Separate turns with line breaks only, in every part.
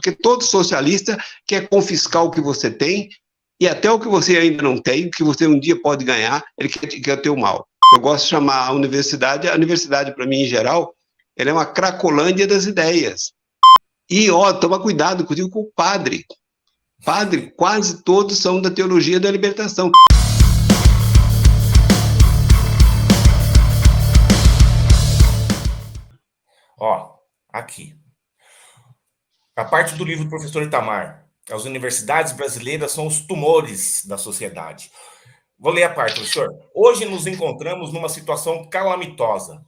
porque todo socialista quer confiscar o que você tem e até o que você ainda não tem, que você um dia pode ganhar, ele quer ter o mal. Eu gosto de chamar a universidade para mim, em geral, ela é uma cracolândia das ideias. E, toma cuidado, inclusive, com o padre. Padre, quase todos são da teologia da libertação.
Aqui. A parte do livro do professor Itamar. As universidades brasileiras são os tumores da sociedade. Vou ler a parte, professor. Hoje nos encontramos numa situação calamitosa.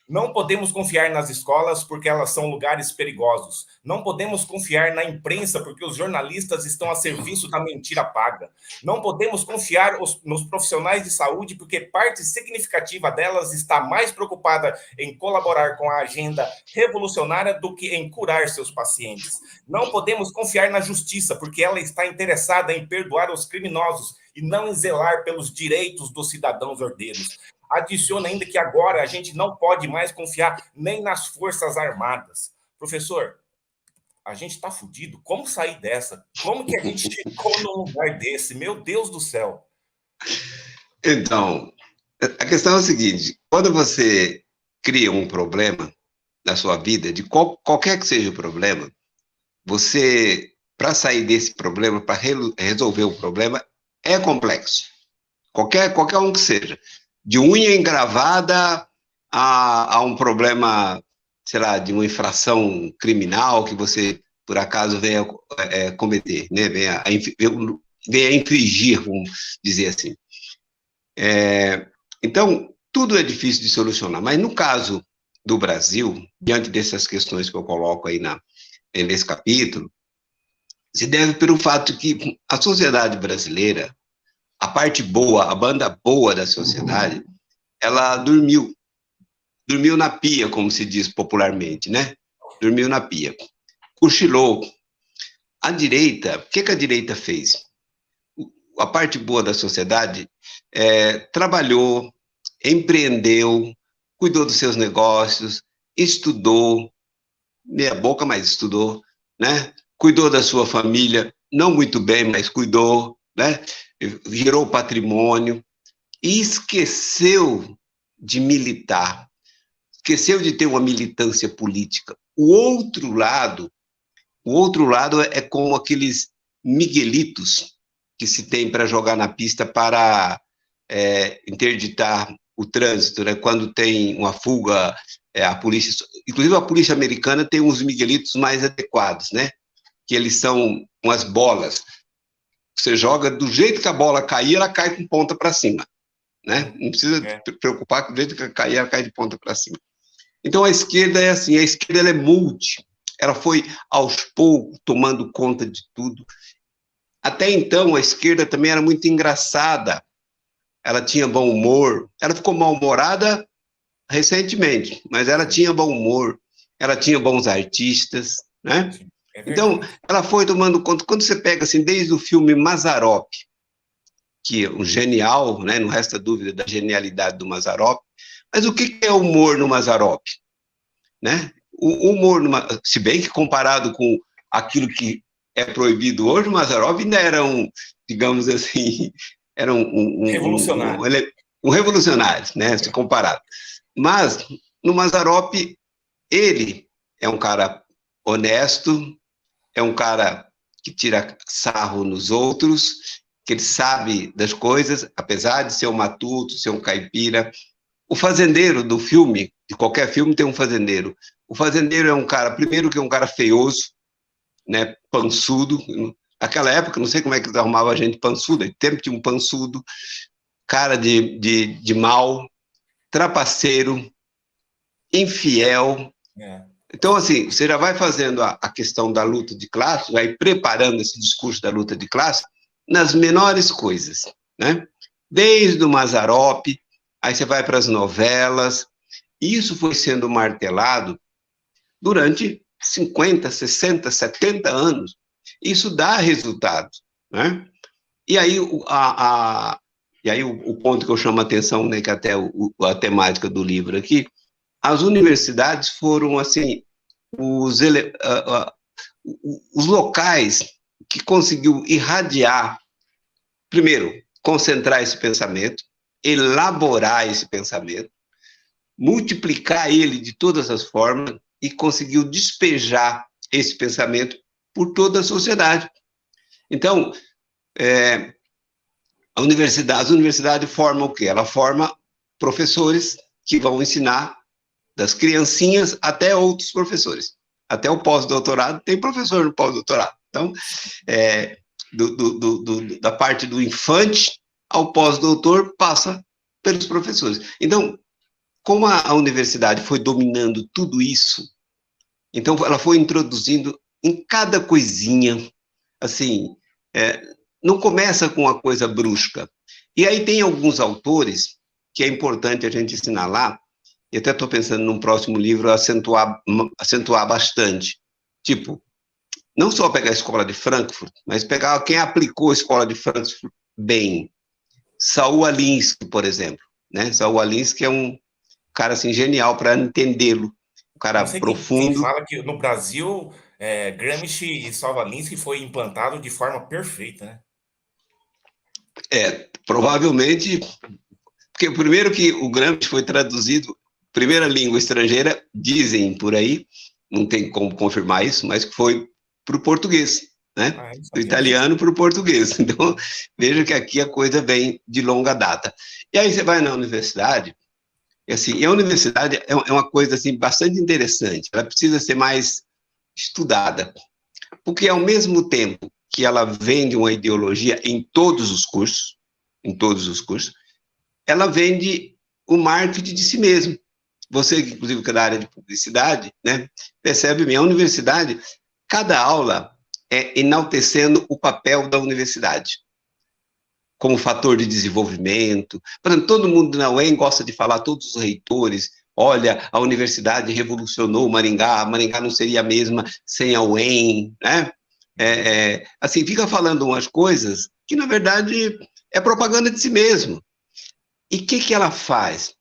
Não podemos confiar nas escolas porque elas são lugares perigosos. Não podemos confiar na imprensa porque os jornalistas estão a serviço da mentira paga. Não podemos confiar nos profissionais de saúde porque parte significativa delas está mais preocupada em colaborar com a agenda revolucionária do que em curar seus pacientes. Não podemos confiar na justiça porque ela está interessada em perdoar os criminosos e não em zelar pelos direitos dos cidadãos ordeiros. Adiciona ainda que agora a gente não pode mais confiar nem nas Forças Armadas. Professor, a gente está fudido. Como sair dessa? Como que a gente ficou num lugar desse? Meu Deus do céu.
Então, a questão é o seguinte, quando você cria um problema na sua vida, de qualquer que seja o problema, você, para sair desse problema, para resolver o problema, é complexo. Qualquer um que seja. De unha engravada a um problema, sei lá, de uma infração criminal que você, por acaso, venha cometer, né? venha a infringir, vamos dizer assim. Então, tudo é difícil de solucionar, mas no caso do Brasil, diante dessas questões que eu coloco aí nesse capítulo, se deve pelo fato que a sociedade brasileira, a parte boa, a banda boa da sociedade, ela dormiu na pia, como se diz popularmente, né? Dormiu na pia. Cochilou. A direita, o que a direita fez? A parte boa da sociedade trabalhou, empreendeu, cuidou dos seus negócios, estudou, meia boca, mas estudou, né? Cuidou da sua família, não muito bem, mas cuidou, né? Gerou patrimônio e esqueceu de militar, esqueceu de ter uma militância política. O outro lado é como aqueles miguelitos que se tem para jogar na pista para interditar o trânsito, né? Quando tem uma fuga, a polícia, inclusive a polícia americana tem uns miguelitos mais adequados, né? Que eles são umas bolas. Você joga do jeito que a bola cair, ela cai com ponta para cima, né? Não precisa preocupar que do jeito que cair, ela cai de ponta para cima. Então a esquerda é assim, a esquerda ela é multi, ela foi aos poucos tomando conta de tudo. Até então a esquerda também era muito engraçada, ela tinha bom humor, ela ficou mal-humorada recentemente, mas ela tinha bom humor, ela tinha bons artistas, né? Então, ela foi tomando conta. Quando você pega, assim, desde o filme Mazzaropi, que é um genial, né? Não resta dúvida da genialidade do Mazzaropi, mas o que é humor no Mazzaropi? Né? O humor, se bem que comparado com aquilo que é proibido hoje, o Mazzaropi ainda era digamos assim, era
revolucionário.
Um revolucionário, né? Se comparado. Mas, no Mazzaropi, ele é um cara honesto, é um cara que tira sarro nos outros, que ele sabe das coisas, apesar de ser um matuto, ser um caipira. O fazendeiro do filme, de qualquer filme tem um fazendeiro. O fazendeiro é um cara, primeiro que é um cara feioso, né, pançudo. Naquela época, não sei como é que eles arrumavam a gente pançuda, sempre tinha um pançudo, cara de mal, trapaceiro, infiel. Então, assim, você já vai fazendo a questão da luta de classe, vai preparando esse discurso da luta de classe nas menores coisas, né? Desde o Mazzaropi, aí você vai para as novelas, e isso foi sendo martelado durante 50, 60, 70 anos. Isso dá resultado, né? E aí, o ponto que eu chamo a atenção, né, que até a temática do livro aqui, as universidades foram, assim, os locais que conseguiu irradiar, primeiro, concentrar esse pensamento, elaborar esse pensamento, multiplicar ele de todas as formas e conseguiu despejar esse pensamento por toda a sociedade. Então, as universidades formam o quê? Ela forma professores que vão ensinar das criancinhas até outros professores. Até o pós-doutorado, tem professor no pós-doutorado. Então, da parte do infante ao pós-doutor, passa pelos professores. Então, como a universidade foi dominando tudo isso, então ela foi introduzindo em cada coisinha, assim, não começa com uma coisa brusca. E aí tem alguns autores que é importante a gente assinalar, e até estou pensando num próximo livro acentuar bastante. Tipo, não só pegar a escola de Frankfurt, mas pegar quem aplicou a escola de Frankfurt bem. Saul Alinsky, por exemplo. Né? Saul Alinsky é um cara assim, genial para entendê-lo. Um cara profundo.
Quem fala que no Brasil, Gramsci e Saul Alinsky foi implantado de forma perfeita, né?
Provavelmente, porque primeiro que o Gramsci foi traduzido, primeira língua estrangeira, dizem por aí, não tem como confirmar isso, mas que foi para o português, né? Do italiano para o português. Então, veja que aqui a coisa vem de longa data. E aí você vai na universidade, e a universidade é uma coisa assim, bastante interessante, ela precisa ser mais estudada, porque ao mesmo tempo que ela vende uma ideologia em todos os cursos, ela vende o marketing de si mesmo. Você, inclusive, que é da área de publicidade, né, percebe bem, a universidade, cada aula é enaltecendo o papel da universidade como fator de desenvolvimento. Por exemplo, todo mundo na UEM gosta de falar, todos os reitores, olha, a universidade revolucionou Maringá, Maringá não seria a mesma sem a UEM, né? Assim, fica falando umas coisas que, na verdade, é propaganda de si mesmo. E o que ela faz?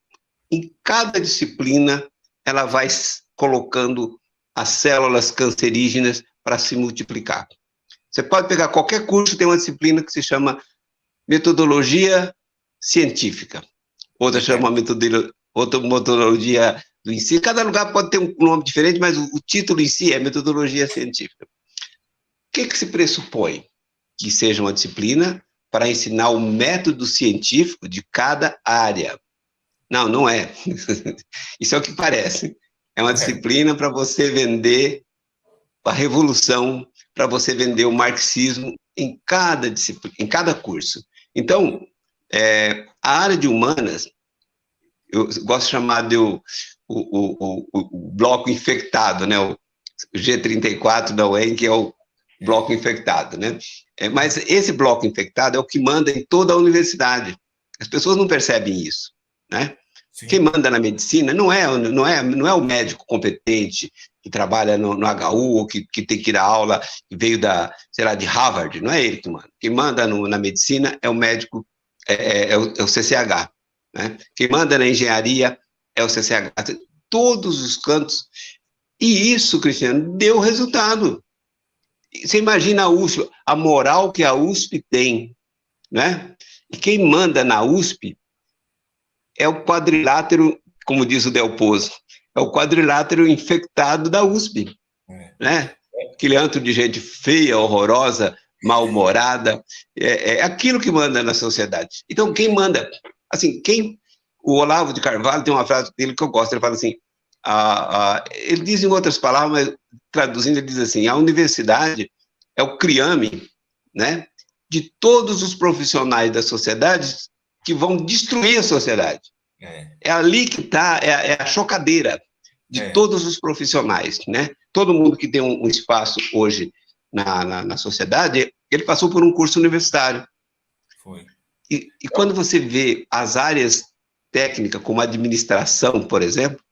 Em cada disciplina, ela vai colocando as células cancerígenas para se multiplicar. Você pode pegar qualquer curso, tem uma disciplina que se chama metodologia científica, outra chama metodologia do ensino. Cada lugar pode ter um nome diferente, mas o título em si é metodologia científica. O que se pressupõe? Que seja uma disciplina para ensinar o método científico de cada área. Não, não é. Isso é o que parece. É uma disciplina para você vender a revolução, para você vender o marxismo em cada disciplina, em cada curso. Então, a área de humanas, eu gosto de chamar de o bloco infectado, né? O G34 da UEM, que é o bloco infectado, né? Mas esse bloco infectado é o que manda em toda a universidade. As pessoas não percebem isso, né? Sim. Quem manda na medicina não é o médico competente que trabalha no HU, ou que tem que dar aula, que veio de Harvard, não é ele que manda. Quem manda na medicina é o médico, é o CCH. Né? Quem manda na engenharia é o CCH. Todos os cantos. E isso, Cristiano, deu resultado. Você imagina a USP, a moral que a USP tem, né? E quem manda na USP é o quadrilátero, como diz o Del Pozo, é o quadrilátero infectado da USP, né? Aquele antro de gente feia, horrorosa, mal-humorada, é aquilo que manda na sociedade. Então, quem manda? Assim, o Olavo de Carvalho tem uma frase dele que eu gosto, ele fala assim, ele diz em outras palavras, mas traduzindo, ele diz assim, a universidade é o criame, né, de todos os profissionais da sociedade que vão destruir a sociedade. É ali que está, é a chocadeira de todos os profissionais, né? Todo mundo que tem um espaço hoje na sociedade, ele passou por um curso universitário.
Foi.
E quando você vê as áreas técnicas, como administração, por exemplo,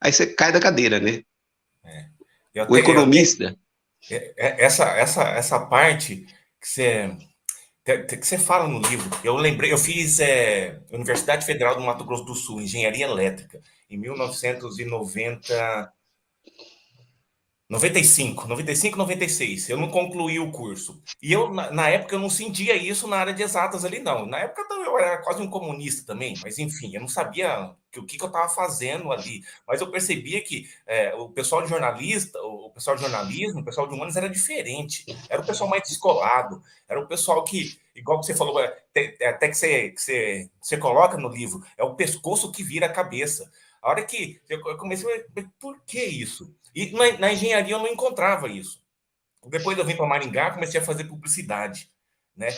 aí você cai da cadeira, né? O economista.
Essa parte que você fala no livro, eu lembrei, eu fiz Universidade Federal do Mato Grosso do Sul, Engenharia Elétrica, em 1990, 95, 95, 96. Eu não concluí o curso. E eu, na época, eu não sentia isso na área de exatas ali, não. Na época eu era quase um comunista também, mas enfim, eu não sabia o que eu estava fazendo ali. Mas eu percebia que o pessoal de jornalista, o pessoal de jornalismo, o pessoal de humanos era diferente. Era o pessoal mais descolado, era o pessoal que, igual que você falou, até que você coloca no livro, é o pescoço que vira a cabeça. A hora que eu comecei a ver, por que isso? E na engenharia eu não encontrava isso. Depois eu vim para Maringá, comecei a fazer publicidade, né?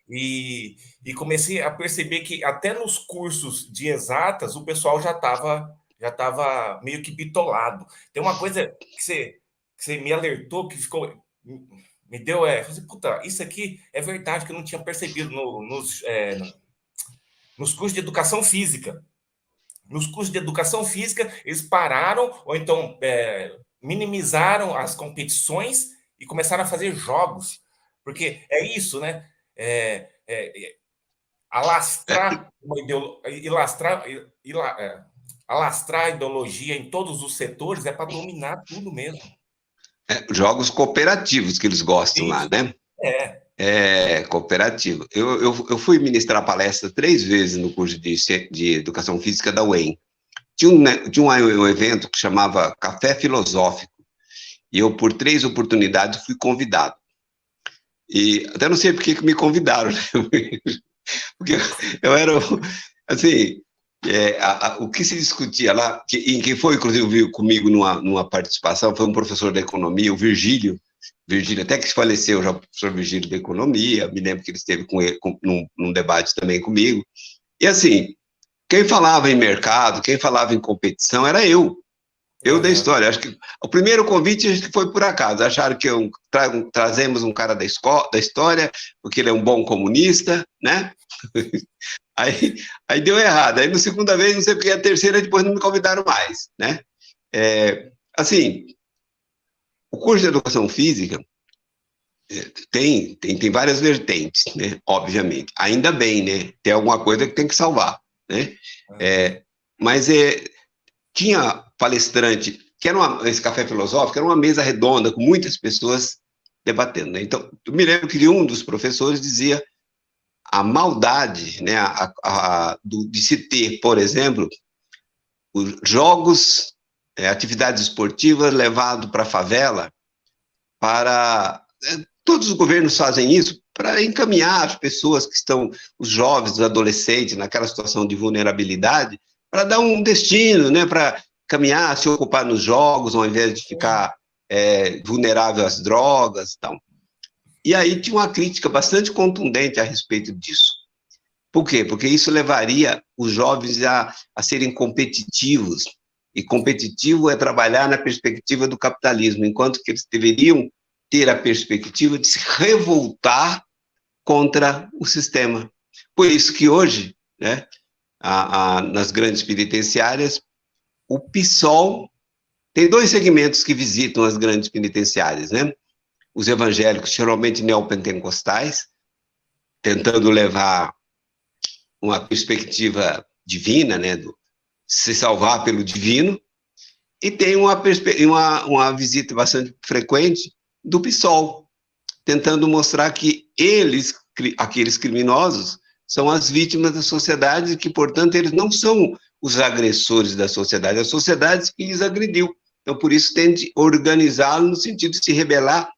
E comecei a perceber que até nos cursos de exatas o pessoal já tava meio que bitolado. Tem uma coisa que você me alertou, que ficou me deu falei assim, puta, isso aqui é verdade que eu não tinha percebido nos cursos de educação física. Nos cursos de educação física, eles pararam, ou então minimizaram as competições e começaram a fazer jogos. Porque é isso, né? Alastrar uma alastrar a ideologia em todos os setores é para dominar tudo mesmo.
Jogos cooperativos que eles gostam lá,
Isso.
né? Cooperativo. Eu fui ministrar palestra 3 vezes no curso de Educação Física da UEM. Tinha um evento que chamava Café Filosófico, e eu, por 3 oportunidades, fui convidado. E até não sei por que me convidaram, né? Porque eu era, assim, o que se discutia lá, em quem foi, inclusive, comigo numa participação, foi um professor de economia, o Virgílio, até que faleceu já, o professor Virgílio de economia, me lembro que ele esteve num debate também comigo, e assim, quem falava em mercado, quem falava em competição era eu da história. Acho que o primeiro convite acho que foi por acaso. Acharam que trazemos um cara da história, porque ele é um bom comunista, né? Aí deu errado. Aí, na segunda vez, não sei porque, a terceira, depois não me convidaram mais, né? Assim, o curso de Educação Física tem várias vertentes, né? Obviamente. Ainda bem, né? Tem alguma coisa que tem que salvar, né? Mas tinha palestrante, que era esse café filosófico, era uma mesa redonda com muitas pessoas debatendo, né? Então, eu me lembro que um dos professores dizia a maldade, né, de se ter, por exemplo, os jogos, atividades esportivas levado para a favela, todos os governos fazem isso para encaminhar as pessoas que estão, os jovens, os adolescentes, naquela situação de vulnerabilidade, para dar um destino, né, para caminhar, se ocupar nos jogos, ao invés de ficar vulnerável às drogas e tal. E aí tinha uma crítica bastante contundente a respeito disso. Por quê? Porque isso levaria os jovens a serem competitivos, e competitivo é trabalhar na perspectiva do capitalismo, enquanto que eles deveriam ter a perspectiva de se revoltar contra o sistema. Por isso que hoje, né, nas grandes penitenciárias, o PSOL tem 2 segmentos que visitam as grandes penitenciárias, né? Os evangélicos, geralmente neopentecostais, tentando levar uma perspectiva divina, né, se salvar pelo divino, e tem uma visita bastante frequente do PSOL, tentando mostrar que aqueles criminosos, são as vítimas da sociedade e que, portanto, eles não são os agressores da sociedade, a sociedade que lhes agrediu. Então, por isso, tem de organizá-lo no sentido de se rebelar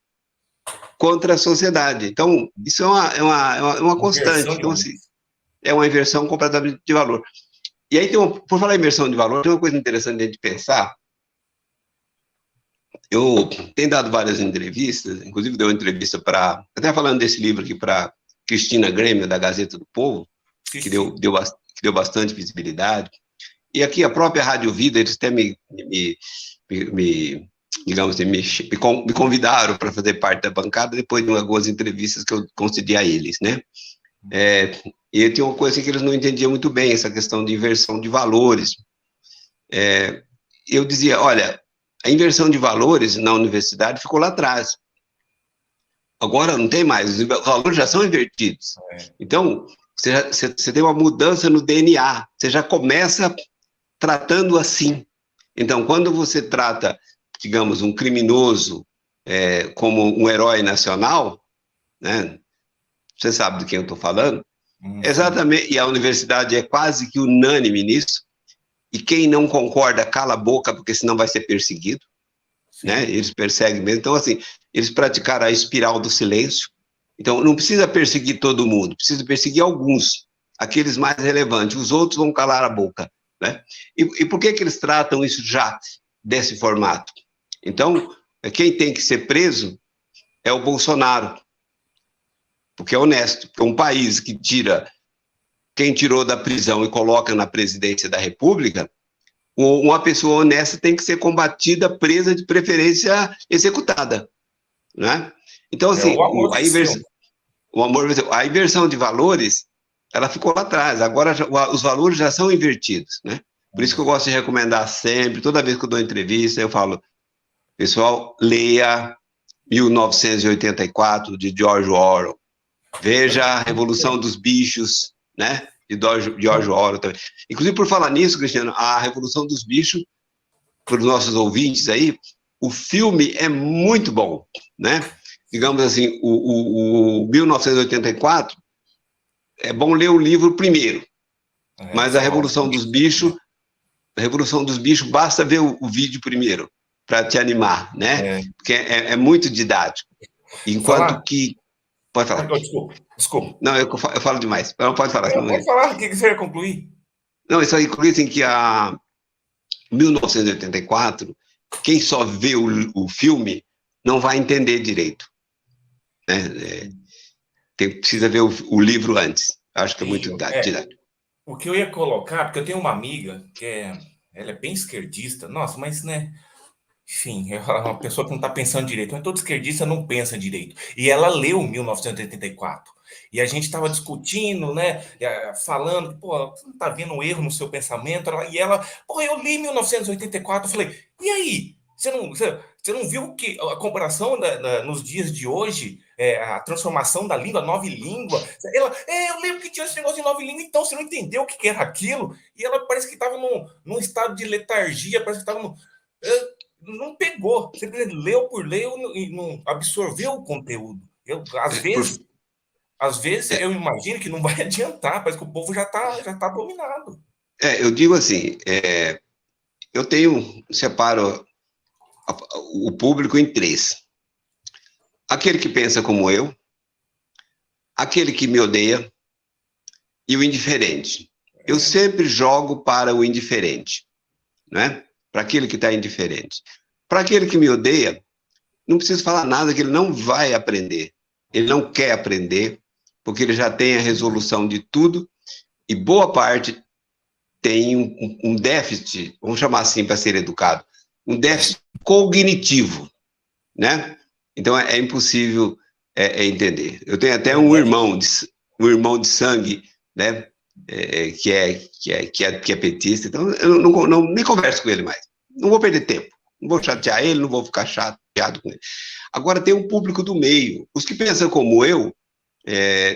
contra a sociedade. Então, isso é uma constante. Então, assim, é uma inversão completamente de valor. E aí, por falar em inversão de valor, tem uma coisa interessante de a gente pensar. Eu tenho dado várias entrevistas, inclusive dei uma entrevista até falando desse livro aqui, para Cristina Grêmio, da Gazeta do Povo, que deu bastante visibilidade. E aqui a própria Rádio Vida, eles até digamos assim, me convidaram para fazer parte da bancada depois de algumas entrevistas que eu concedi a eles, né? E tinha uma coisa que eles não entendiam muito bem, essa questão de inversão de valores. Eu dizia, olha, a inversão de valores na universidade ficou lá atrás. Agora não tem mais, os valores já são invertidos. Então, você tem uma mudança no DNA, você já começa tratando assim. Então, quando você trata digamos, um criminoso como um herói nacional, né? Você sabe de quem eu estou falando? Exatamente, e a universidade é quase que unânime nisso, e quem não concorda cala a boca, porque senão vai ser perseguido, né? Eles perseguem mesmo. Então, assim, eles praticaram a espiral do silêncio. Então, não precisa perseguir todo mundo, precisa perseguir alguns, aqueles mais relevantes, os outros vão calar a boca, né? E por que eles tratam isso já desse formato? Então, quem tem que ser preso é o Bolsonaro, porque é honesto, porque um país que tira quem tirou da prisão e coloca na presidência da República, uma pessoa honesta tem que ser combatida, presa, de preferência executada, né? Então, assim, a inversão de valores, ela ficou lá atrás, agora os valores já são invertidos, né? Por isso que eu gosto de recomendar sempre, toda vez que eu dou entrevista, eu falo, pessoal, leia 1984, de George Orwell, veja a Revolução dos Bichos, né? De George Orwell também. Inclusive, por falar nisso, Cristiano, a Revolução dos Bichos, para os nossos ouvintes aí, o filme é muito bom, né? Digamos assim, o 1984, é bom ler o livro primeiro, mas a Revolução dos Bichos, basta ver o vídeo primeiro, para te animar, né? Porque é muito didático. Enquanto que... Pode falar.
Desculpa.
Não, eu falo demais. Não, pode falar.
Pode falar, o que você ia concluir?
Não, isso aí conclui assim que a 1984, quem só vê o filme não vai entender direito, né? Precisa ver o livro antes. Acho que é muito didático.
O que eu ia colocar, porque eu tenho uma amiga que ela é bem esquerdista, nossa, mas, né, enfim, é uma pessoa que não está pensando direito, mas todo esquerdista não pensa direito. E ela leu 1984. E a gente estava discutindo, né, falando, pô, você não está vendo um erro no seu pensamento? E ela, pô, eu li 1984, eu falei, e aí? Você não viu que a comparação nos dias de hoje, a transformação da língua, a nova língua? Ela, eu lembro que tinha esse negócio de nova língua, então você não entendeu o que era aquilo? E ela parece que estava num estado de letargia, parece que estava não pegou, simplesmente leu por ler e não absorveu o conteúdo. Às vezes eu imagino que não vai adiantar, parece que o povo já tá dominado.
Eu digo assim, eu separo o público em três. Aquele que pensa como eu, aquele que me odeia e o indiferente. Eu sempre jogo para o indiferente, né? Para aquele que está indiferente. Para aquele que me odeia, não preciso falar nada, que ele não vai aprender. Ele não quer aprender, porque ele já tem a resolução de tudo, e boa parte tem um déficit, vamos chamar assim para ser educado, um déficit cognitivo, né? Então é impossível entender. Eu tenho até um irmão de sangue, né? Que é petista, então eu nem converso com ele mais. Não vou perder tempo, não vou chatear ele, não vou ficar chateado com ele. Agora tem um público do meio, os que pensam como eu,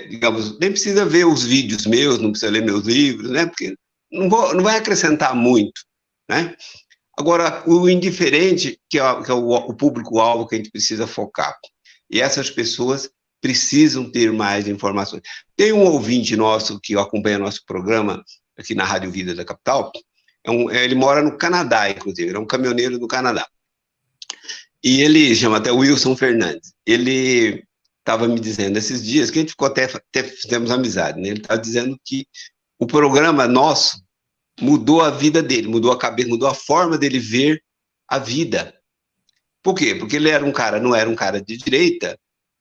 digamos, nem precisa ver os vídeos meus, não precisa ler meus livros, né? Porque não vai acrescentar muito, né? Agora, o indiferente, que é o público-alvo que a gente precisa focar. E essas pessoas precisam ter mais informações. Tem um ouvinte nosso que acompanha nosso programa aqui na Rádio Vida da Capital, ele mora no Canadá, inclusive, ele é um caminhoneiro do Canadá. E ele chama até Wilson Fernandes. Ele estava me dizendo esses dias, que a gente ficou até fizemos amizade, né? Ele estava dizendo que o programa nosso mudou a vida dele, mudou a cabeça, mudou a forma dele ver a vida. Por quê? Porque ele não era um cara de direita,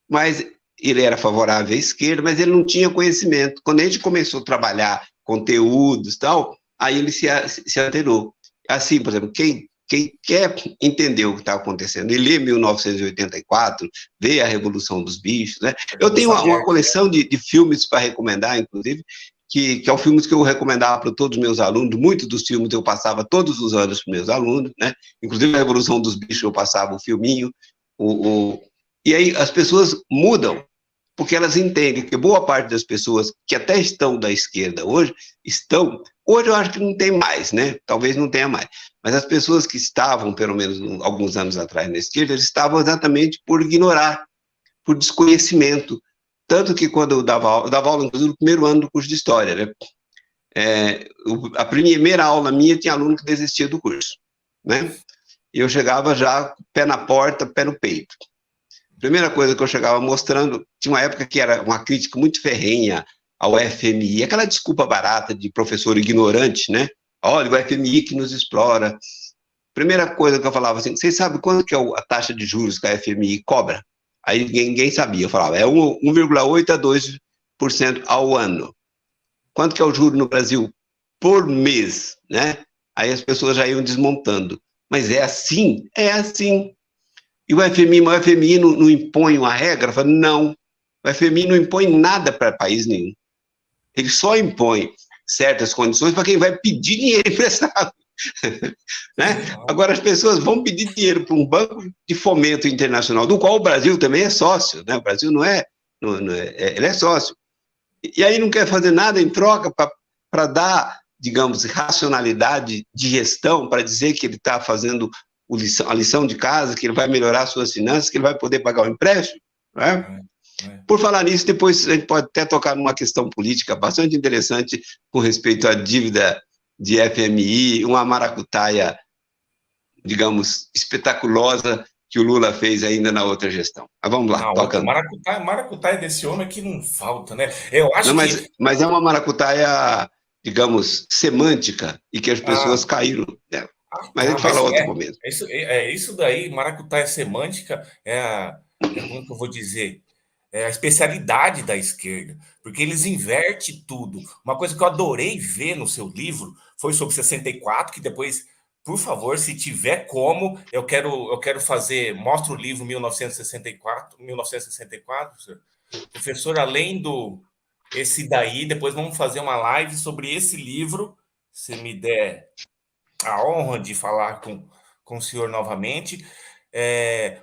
mas ele era favorável à esquerda, mas ele não tinha conhecimento. Quando a gente começou a trabalhar conteúdos e tal, aí ele se alterou. Assim, por exemplo, quem quer entender o que está acontecendo, ele lê 1984, vê a Revolução dos Bichos, né? Eu tenho uma coleção de filmes para recomendar, inclusive, que é o filme que eu recomendava para todos os meus alunos. Muitos dos filmes eu passava todos os anos para os meus alunos, né? Inclusive a Revolução dos Bichos eu passava o filminho. E aí as pessoas mudam. porque elas entendem que boa parte das pessoas que até estão da esquerda hoje, hoje eu acho que não tem mais, né? Talvez não tenha mais, mas as pessoas que estavam, pelo menos alguns anos atrás na esquerda, eles estavam exatamente por ignorar, por desconhecimento, tanto que quando eu dava aula inclusive no primeiro ano do curso de História, né? A primeira aula minha tinha aluno que desistia do curso, né? E eu chegava já pé na porta, pé no peito. Primeira coisa que eu chegava mostrando, tinha uma época que era uma crítica muito ferrenha ao FMI, aquela desculpa barata de professor ignorante, né? Olha, o FMI que nos explora. Primeira coisa que eu falava assim, vocês sabem quanto que é a taxa de juros que a FMI cobra? Aí ninguém sabia, eu falava, é 1,8% a 2% ao ano. Quanto que é o juro no Brasil? Por mês, né? Aí as pessoas já iam desmontando. Mas é assim? É assim. E o FMI não impõe uma regra? Falo, não, o FMI não impõe nada para país nenhum. Ele só impõe certas condições para quem vai pedir dinheiro emprestado. Né? Agora, as pessoas vão pedir dinheiro para um banco de fomento internacional, do qual o Brasil também é sócio. Né? O Brasil não é, ele é sócio. E aí não quer fazer nada em troca para dar, digamos, racionalidade de gestão, para dizer que ele está fazendo a lição de casa, que ele vai melhorar suas finanças, que ele vai poder pagar o empréstimo. Né? Por falar nisso, depois a gente pode até tocar numa questão política bastante interessante com respeito à dívida de FMI, uma maracutaia, digamos, espetaculosa que o Lula fez ainda na outra gestão. Mas vamos lá, tocando.
Maracutaia desse homem que não falta, né? Eu acho
mas é uma maracutaia, digamos, semântica, e que as pessoas caíram nela. Mas a gente fala outro momento.
Isso daí, maracutaia semântica, como que eu vou dizer? É a especialidade da esquerda, porque eles invertem tudo. Uma coisa que eu adorei ver no seu livro foi sobre 64, que depois, por favor, se tiver como, eu quero fazer, mostra o livro 1964, professor. Professor, além do esse daí, depois vamos fazer uma live sobre esse livro, se me der a honra de falar com o senhor novamente.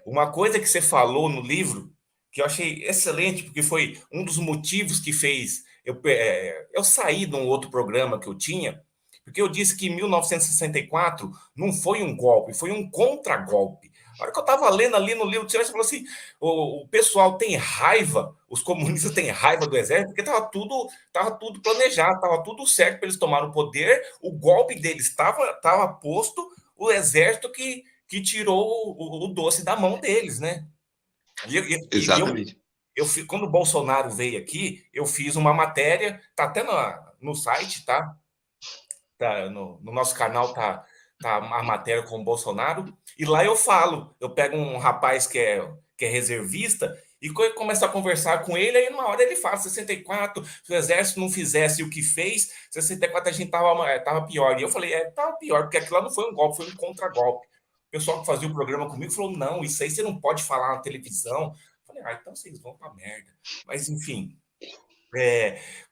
Uma coisa que você falou no livro, que eu achei excelente, porque foi um dos motivos que fez eu sair de um outro programa que eu tinha, porque eu disse que 1964 não foi um golpe, foi um contragolpe. A hora que eu estava lendo ali no livro, você falou assim: o pessoal tem raiva, os comunistas têm raiva do exército, porque estava tudo planejado, estava tudo certo para eles tomarem o poder, o golpe deles estava posto, o exército que tirou o doce da mão deles, né?
Exatamente.
Quando o Bolsonaro veio aqui, eu fiz uma matéria, tá até no site, tá? No nosso canal tá a matéria com o Bolsonaro, e lá eu pego um rapaz que é reservista e começo a conversar com ele, aí uma hora ele fala, 64, se o exército não fizesse o que fez, 64 a gente tava pior. E eu falei, tava pior, porque aquilo lá não foi um golpe, foi um contragolpe. O pessoal que fazia o programa comigo falou, não, isso aí você não pode falar na televisão. Eu falei, então vocês vão pra merda. Mas, enfim,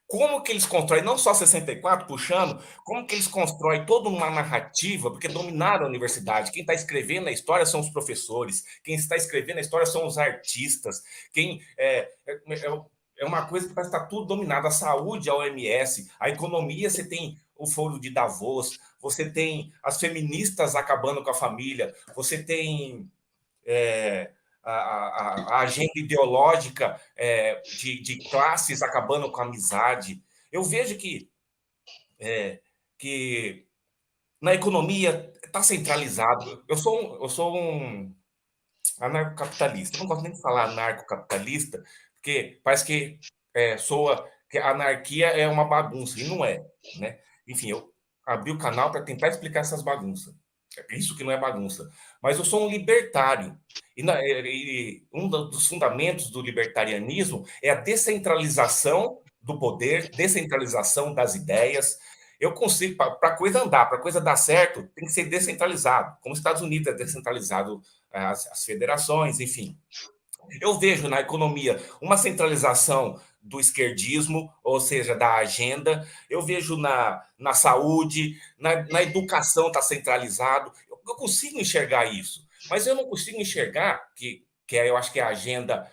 como que eles constroem, não só 64, puxando, como que eles constroem toda uma narrativa, porque dominaram a universidade. Quem está escrevendo a história são os professores, quem está escrevendo a história são os artistas, é uma coisa que parece estar tudo dominado. A saúde, a OMS, a economia, você tem o Foro de Davos, você tem as feministas acabando com a família, você tem a agenda ideológica de classes acabando com a amizade. Eu vejo que na economia está centralizado. Eu sou um anarcocapitalista. Eu não gosto nem de falar anarcocapitalista, porque parece que soa que a anarquia é uma bagunça, e não é, né? Enfim, eu abri o canal para tentar explicar essas bagunças. Isso que não é bagunça. Mas eu sou um libertário. E um dos fundamentos do libertarianismo é a descentralização do poder, descentralização das ideias. Eu consigo, para a coisa andar, para a coisa dar certo, tem que ser descentralizado. Como os Estados Unidos é descentralizado as federações, enfim. Eu vejo na economia uma centralização do esquerdismo, ou seja, da agenda. Eu vejo na saúde, na educação está centralizado. Eu consigo enxergar isso, mas eu não consigo enxergar eu acho que é a agenda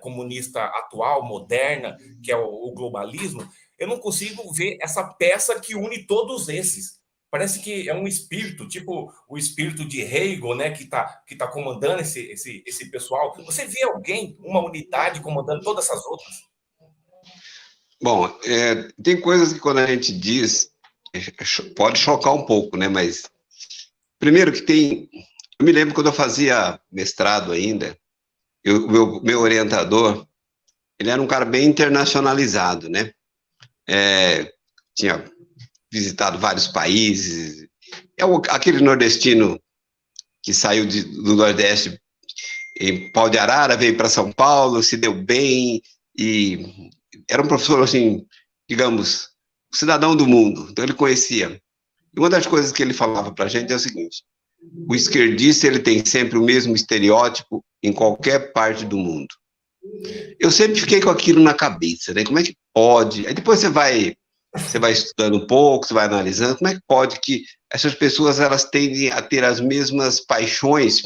comunista atual, moderna, que é o globalismo, eu não consigo ver essa peça que une todos esses. Parece que é um espírito, tipo o espírito de Hegel, né, que tá comandando esse pessoal. Você vê alguém, uma unidade, comandando todas essas outras?
Bom, tem coisas que quando a gente diz, pode chocar um pouco, né? Mas, primeiro que tem... Eu me lembro quando eu fazia mestrado ainda, meu orientador, ele era um cara bem internacionalizado, né? Tinha visitado vários países. Aquele nordestino que saiu do Nordeste em Pau de Arara, veio para São Paulo, se deu bem, e era um professor, assim, digamos, cidadão do mundo, então ele conhecia. E uma das coisas que ele falava para a gente é o seguinte: o esquerdista, ele tem sempre o mesmo estereótipo em qualquer parte do mundo. Eu sempre fiquei com aquilo na cabeça, né? Como é que pode? Aí depois você vai estudando um pouco, você vai analisando, como é que pode que essas pessoas, elas tendem a ter as mesmas paixões,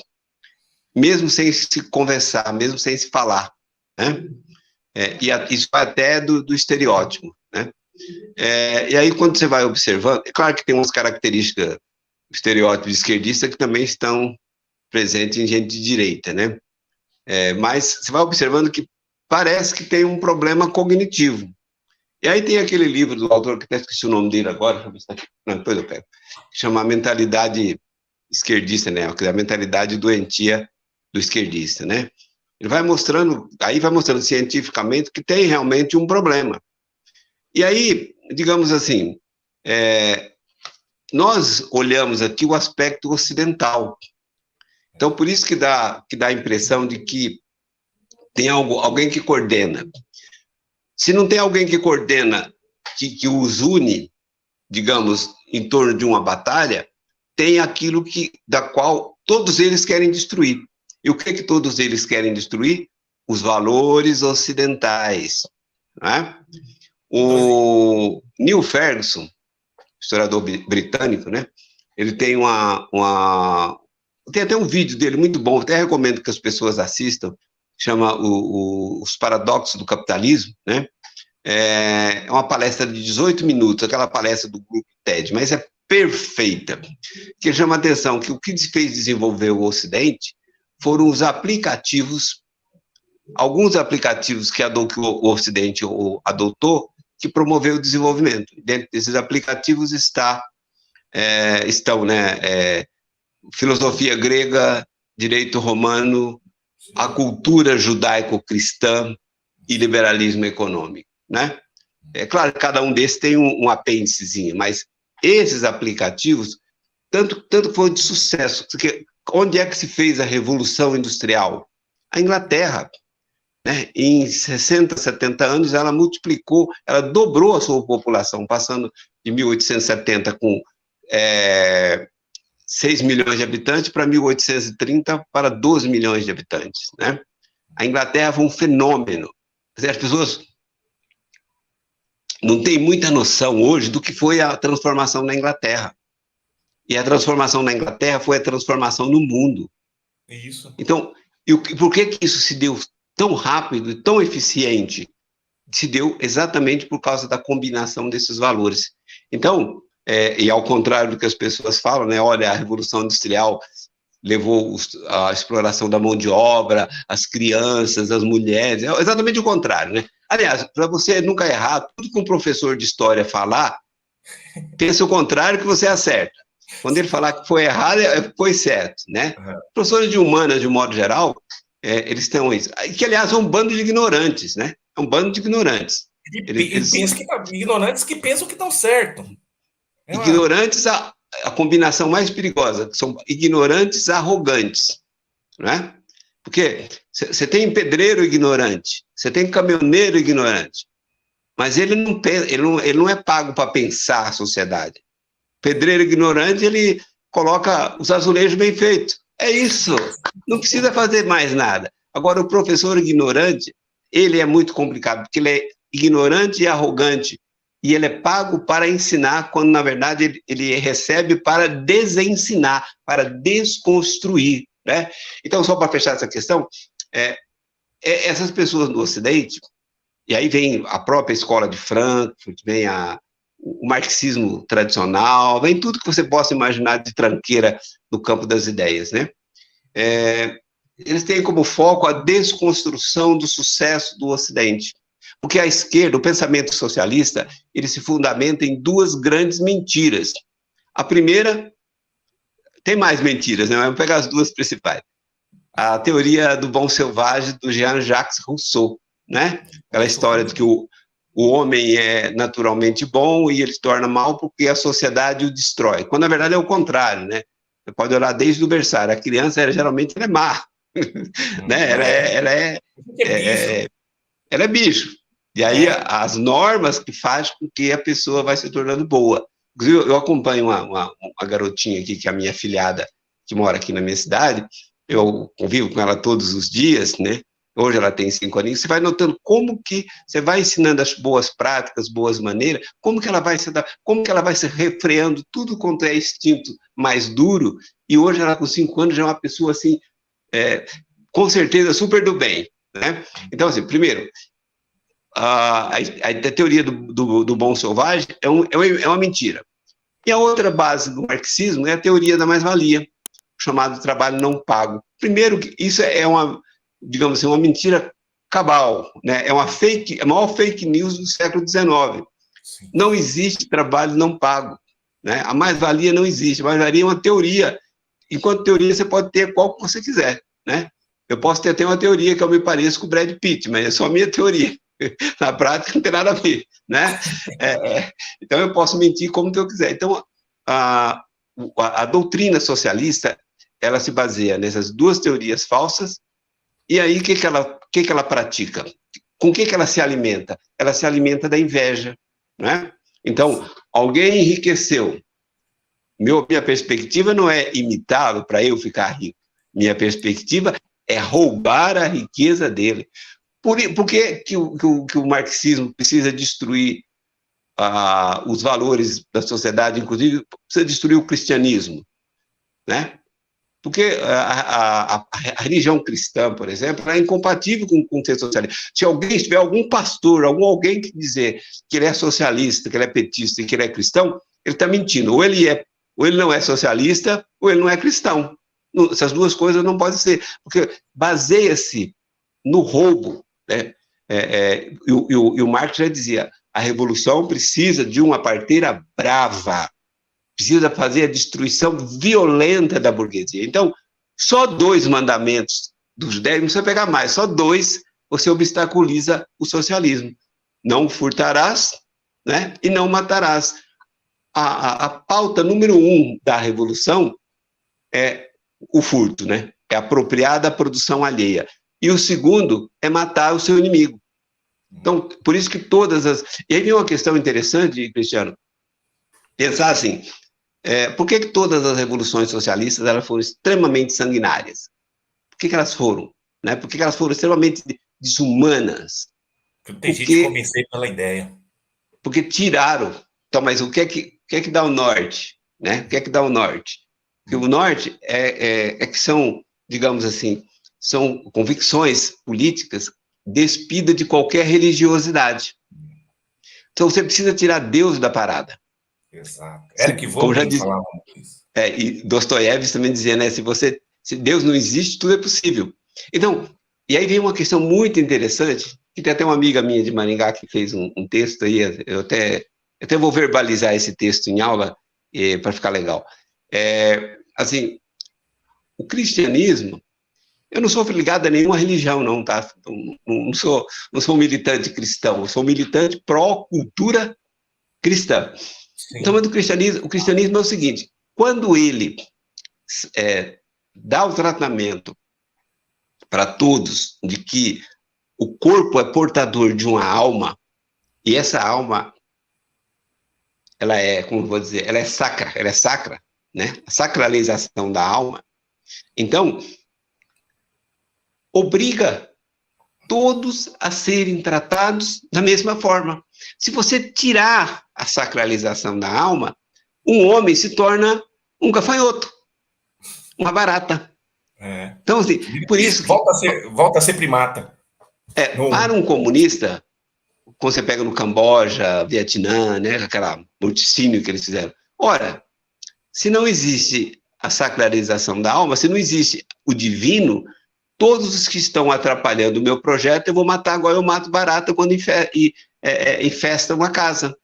mesmo sem se conversar, mesmo sem se falar, né? Isso vai até do estereótipo, né? E aí, quando você vai observando, é claro que tem umas características do estereótipo de esquerdista que também estão presentes em gente de direita, né? Mas você vai observando que parece que tem um problema cognitivo. E aí tem aquele livro do autor, que até esqueci o nome dele agora, deixa eu ver se tá aqui. Não, depois eu pego, que chama A Mentalidade Esquerdista, né? A mentalidade doentia do esquerdista, né? Ele vai mostrando cientificamente que tem realmente um problema. E aí, digamos assim, nós olhamos aqui o aspecto ocidental. Então, por isso que dá a impressão de que tem alguém que coordena. Se não tem alguém que coordena, que os une, digamos, em torno de uma batalha, tem aquilo da qual todos eles querem destruir. E o que todos eles querem destruir? Os valores ocidentais, né? O Neil Ferguson, historiador britânico, né? Ele tem tem até um vídeo dele muito bom, até recomendo que as pessoas assistam, chama Os Paradoxos do Capitalismo, né? É uma palestra de 18 minutos, aquela palestra do grupo TED, mas é perfeita, que chama a atenção que o que fez desenvolver o Ocidente foram os aplicativos, alguns aplicativos que o Ocidente adotou, que promoveu o desenvolvimento. Dentro desses aplicativos estão, né, filosofia grega, direito romano, a cultura judaico-cristã e liberalismo econômico, né? É claro que cada um desses tem um apêndicezinho, mas esses aplicativos, tanto foi de sucesso, porque onde é que se fez a Revolução Industrial? A Inglaterra, né? Em 60, 70 anos, ela dobrou a sua população, passando de 1870 com 6 milhões de habitantes para 1830 para 12 milhões de habitantes, né? A Inglaterra foi um fenômeno. Quer dizer, as pessoas não têm muita noção hoje do que foi a transformação na Inglaterra. E a transformação na Inglaterra foi a transformação no mundo.
Isso.
Então, por que isso se deu tão rápido e tão eficiente? Se deu exatamente por causa da combinação desses valores. Então, e ao contrário do que as pessoas falam, né? Olha, a Revolução Industrial levou a exploração da mão de obra, as crianças, as mulheres, é exatamente o contrário, né? Aliás, para você nunca errar, tudo que um professor de história falar, pensa o contrário que você acerta. Quando ele falar que foi errado, foi certo, né? Uhum. Professores de humanas, de um modo geral, eles têm isso. Que, aliás, é um bando de ignorantes, né? É um bando de ignorantes.
Ignorantes que pensam que estão certo.
Ignorantes, a combinação mais perigosa, que são ignorantes arrogantes, né? Porque você tem pedreiro ignorante, você tem caminhoneiro ignorante, mas ele não é pago para pensar a sociedade. Pedreiro ignorante, ele coloca os azulejos bem feitos. É isso, não precisa fazer mais nada. Agora, o professor ignorante, ele é muito complicado, porque ele é ignorante e arrogante, e ele é pago para ensinar, quando, na verdade, ele recebe para desensinar, para desconstruir, né? Então, só para fechar essa questão, essas pessoas no Ocidente, e aí vem a própria escola de Frankfurt, vem o marxismo tradicional, vem tudo que você possa imaginar de tranqueira no campo das ideias, né? Eles têm como foco a desconstrução do sucesso do Ocidente. Porque a esquerda, o pensamento socialista, ele se fundamenta em duas grandes mentiras. A primeira, tem mais mentiras, né? Vamos pegar as duas principais. A teoria do bom selvagem do Jean-Jacques Rousseau, né? Aquela história de que o homem é naturalmente bom e ele se torna mal porque a sociedade o destrói. Quando, na verdade, é o contrário, né? Você pode olhar desde o berçário. A criança, geralmente, ela é má. Né? Ela é bicho. E aí, as normas que fazem com que a pessoa vai se tornando boa. Inclusive, eu acompanho uma garotinha aqui, que é a minha afilhada, que mora aqui na minha cidade. Eu convivo com ela todos os dias, né? Hoje ela tem 5 aninhos. Você vai notando como que você vai ensinando as boas práticas, boas maneiras, como que ela vai se refreando tudo quanto é instinto mais duro. E hoje ela, com 5 anos, já é uma pessoa assim, com certeza, super do bem, né? Então, assim, primeiro, a teoria do bom selvagem é uma mentira. E a outra base do marxismo é a teoria da mais-valia, chamado trabalho não pago. Primeiro, isso é digamos assim, uma mentira cabal, né? É a maior fake news do século XIX. Sim. Não existe trabalho não pago, né? A mais-valia não existe. A mais-valia é uma teoria. Enquanto teoria, você pode ter qual que você quiser, né? Eu posso ter até uma teoria que eu me pareço com o Brad Pitt, mas é só a minha teoria. Na prática, não tem nada a ver, né? Então, eu posso mentir como eu quiser. Então, a doutrina socialista, ela se baseia nessas duas teorias falsas. E aí, o que ela pratica? Com o que ela se alimenta? Ela se alimenta da inveja, né? Então, alguém enriqueceu. Minha perspectiva não é imitá-lo para eu ficar rico. Minha perspectiva é roubar a riqueza dele. Por que o marxismo precisa destruir os valores da sociedade, inclusive precisa destruir o cristianismo, né? Porque a religião cristã, por exemplo, é incompatível com o ser socialista. Se tiver algum pastor, alguém que dizer que ele é socialista, que ele é petista e que ele é cristão, ele está mentindo. Ou ele não é socialista, ou ele não é cristão. Essas duas coisas não podem ser, porque baseia-se no roubo, né? E o Marx já dizia, a revolução precisa de uma parteira brava, precisa fazer a destruição violenta da burguesia. Então, só 2 mandamentos dos 10, não precisa pegar mais, só 2 você obstaculiza o socialismo. Não furtarás, né? E não matarás. A pauta número 1 da revolução é o furto, né? É apropriar da produção alheia. E o segundo é matar o seu inimigo. Então, por isso que E aí vem uma questão interessante, Cristiano, pensar assim, por que todas as revoluções socialistas elas foram extremamente sanguinárias? Por que elas foram? Né? Por que elas foram extremamente desumanas?
Tem gente que convenceu pela ideia.
Porque tiraram. Então, mas o que é que dá o norte? Né? O que é que dá o norte? Porque o norte é que são, digamos assim, são convicções políticas despidas de qualquer religiosidade. Então, você precisa tirar Deus da parada.
Exato. Eric Voegelin falava isso.
E Dostoiévski também dizia, né? Se Deus não existe, tudo é possível. Então, e aí vem uma questão muito interessante, que tem até uma amiga minha de Maringá que fez um texto aí, eu até vou verbalizar esse texto em aula para ficar legal. Assim, o cristianismo, eu não sou ligado a nenhuma religião, não, tá? Não sou um militante cristão, eu sou um militante pró-cultura cristã. Sim. Então, o cristianismo é o seguinte, quando ele dá o tratamento para todos de que o corpo é portador de uma alma, e essa alma, ela é, como eu vou dizer, ela é sacra, né? A sacralização da alma. Então, obriga todos a serem tratados da mesma forma. Se você tirar a sacralização da alma, um homem se torna um gafanhoto, uma barata. Então, assim, por isso...
Volta a ser primata.
Para um comunista, quando você pega no Camboja, Vietnã, né, aquela morticínio que eles fizeram. Ora, se não existe a sacralização da alma, se não existe o divino, todos os que estão atrapalhando o meu projeto, eu vou matar igual eu mato barata quando infesta uma casa.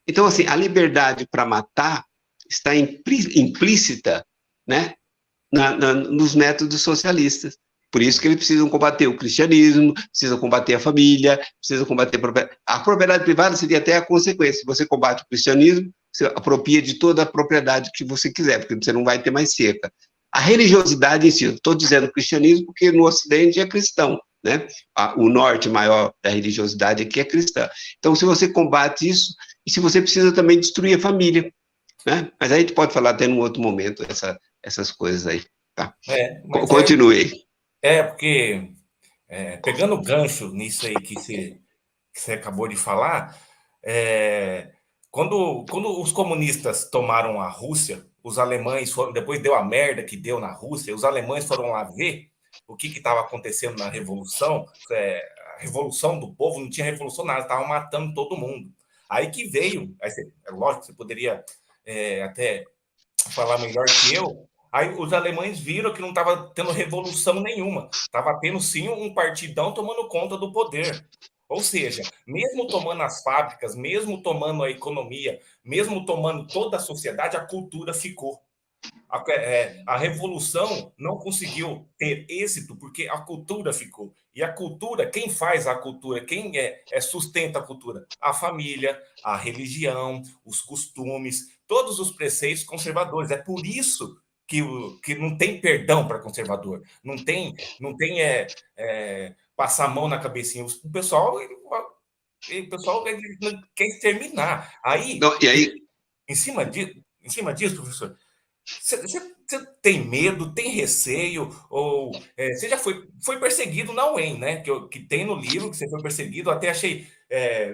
Então, assim, a liberdade para matar está implícita, né, nos métodos socialistas. Por isso que eles precisam combater o cristianismo, precisam combater a família, precisam combater a propriedade privada. Seria até a consequência. Se você combate o cristianismo, você apropria de toda a propriedade que você quiser, porque você não vai ter mais cerca. A religiosidade em si, estou dizendo cristianismo porque no Ocidente é cristão, né? O norte maior da religiosidade aqui é cristã. Então, se você combate isso, e se você precisa também destruir a família, né? Mas aí a gente pode falar até num outro momento essas coisas aí, tá? Continue.
Porque, pegando o gancho nisso aí que você acabou de falar, quando os comunistas tomaram a Rússia, os alemães foram, depois deu a merda que deu na Rússia, os alemães foram lá ver o que estava acontecendo na Revolução, a Revolução do povo, não tinha revolução nada, estavam matando todo mundo. Aí que veio, lógico que você poderia até falar melhor que eu, aí os alemães viram que não estava tendo revolução nenhuma, estava tendo sim um partidão tomando conta do poder. Ou seja, mesmo tomando as fábricas, mesmo tomando a economia, mesmo tomando toda a sociedade, a cultura ficou. A revolução não conseguiu ter êxito porque a cultura ficou. E a cultura, quem faz a cultura, quem sustenta a cultura? A família, a religião, os costumes, todos os preceitos conservadores. É por isso que não tem perdão para conservador. Não tem passar a mão na cabecinha. O pessoal quer exterminar. Aí,
não, e aí,
em cima disso, professor, você tem medo, tem receio, ou você já foi perseguido na UEM, né? Que tem no livro que você foi perseguido, até achei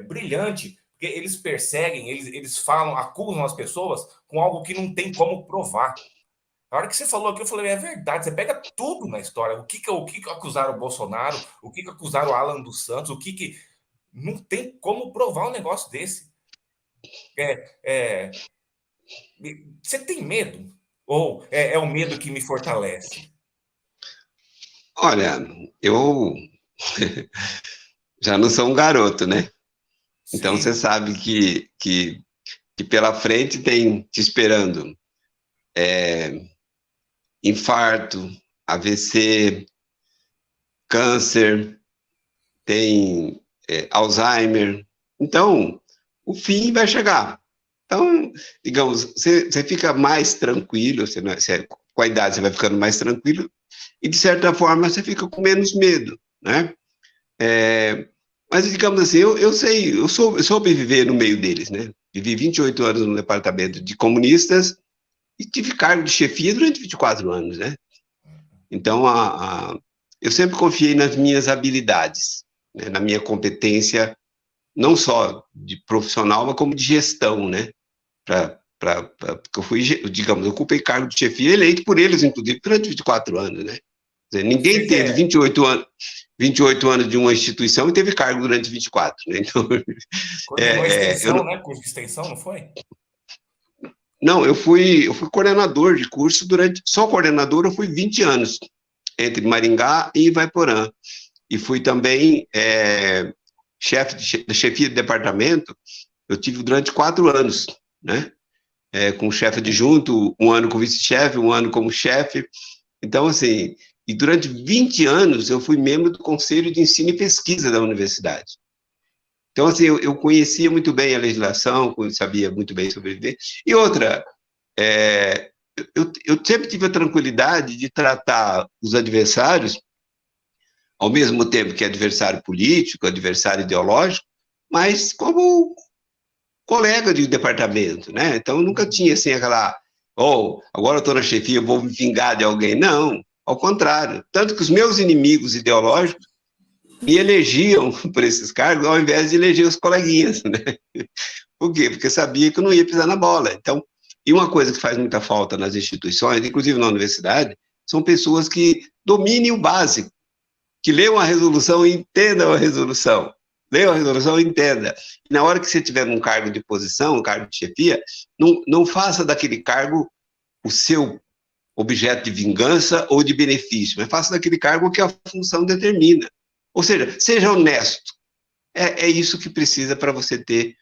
brilhante, porque eles perseguem, eles falam, acusam as pessoas com algo que não tem como provar. A hora que você falou aqui, eu falei, é verdade, você pega tudo na história. O que acusaram o Bolsonaro, o que acusaram o Alan dos Santos, não tem como provar um negócio desse. Você tem medo? Ou é o medo que me fortalece?
Olha, eu já não sou um garoto, né? Então
Sim.
você sabe que pela frente tem te esperando infarto, AVC, câncer, tem Alzheimer. Então, o fim vai chegar. Então, digamos, você fica mais tranquilo, com a idade você vai ficando mais tranquilo, e de certa forma você fica com menos medo, né? Mas, digamos assim, eu soube viver no meio deles, né? Vivi 28 anos no departamento de comunistas e tive cargo de chefia durante 24 anos, né? Então, eu sempre confiei nas minhas habilidades, né? Na minha competência, não só de profissional, mas como de gestão, né? Porque eu fui, digamos, eu ocupei cargo de chefia eleito por eles, inclusive, durante 24 anos, né? Quer dizer, ninguém teve 28 anos de uma instituição e teve cargo durante 24, né? Então,
Coordenou extensão, né? Curso de extensão, não foi?
Não, eu fui coordenador de curso só coordenador eu fui 20 anos, entre Maringá e Ivaiporã. E fui também chefe de chefia de departamento, eu tive durante 4 anos, né? Com chefe adjunto, um ano como vice-chefe, um ano como chefe. Então, assim, e durante 20 anos eu fui membro do Conselho de Ensino e Pesquisa da universidade. Então, assim, eu conhecia muito bem a legislação, sabia muito bem sobreviver. E outra, eu sempre tive a tranquilidade de tratar os adversários, ao mesmo tempo que adversário político, adversário ideológico, mas como colega de departamento, né? Então, nunca tinha, assim, agora eu estou na chefia, eu vou me vingar de alguém. Não, ao contrário. Tanto que os meus inimigos ideológicos me elegiam por esses cargos, ao invés de eleger os coleguinhas, né? Por quê? Porque sabia que eu não ia pisar na bola. Então, e uma coisa que faz muita falta nas instituições, inclusive na universidade, são pessoas que dominem o básico, que leiam a resolução e entendam a resolução. Leiam a resolução e entenda. E na hora que você tiver um cargo de posição, um cargo de chefia, não faça daquele cargo o seu objeto de vingança ou de benefício, mas faça daquele cargo que a função determina. Ou seja, seja honesto. É isso que precisa para você ter,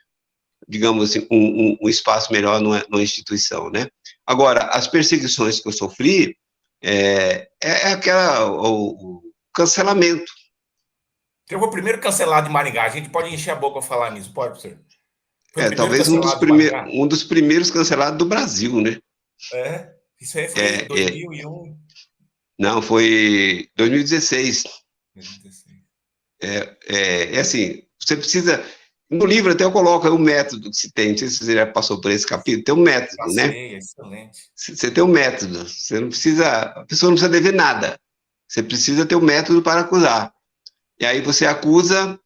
digamos assim, um espaço melhor numa instituição, né? Agora, as perseguições que eu sofri o cancelamento.
Eu vou primeiro cancelado de Maringá. A gente pode encher a boca para falar nisso, pode, professor? Foi o primeiro
Talvez um dos primeiros cancelados do Brasil, né?
Isso aí foi em 2001.
Não, foi 2016.
2016.
Assim, você precisa... No livro até eu coloco o método que se tem, não sei se você já passou por esse capítulo, tem um método, né?
Excelente.
Você tem um método, você não precisa... A pessoa não precisa dever nada. Você precisa ter um método para acusar. E aí você acusa,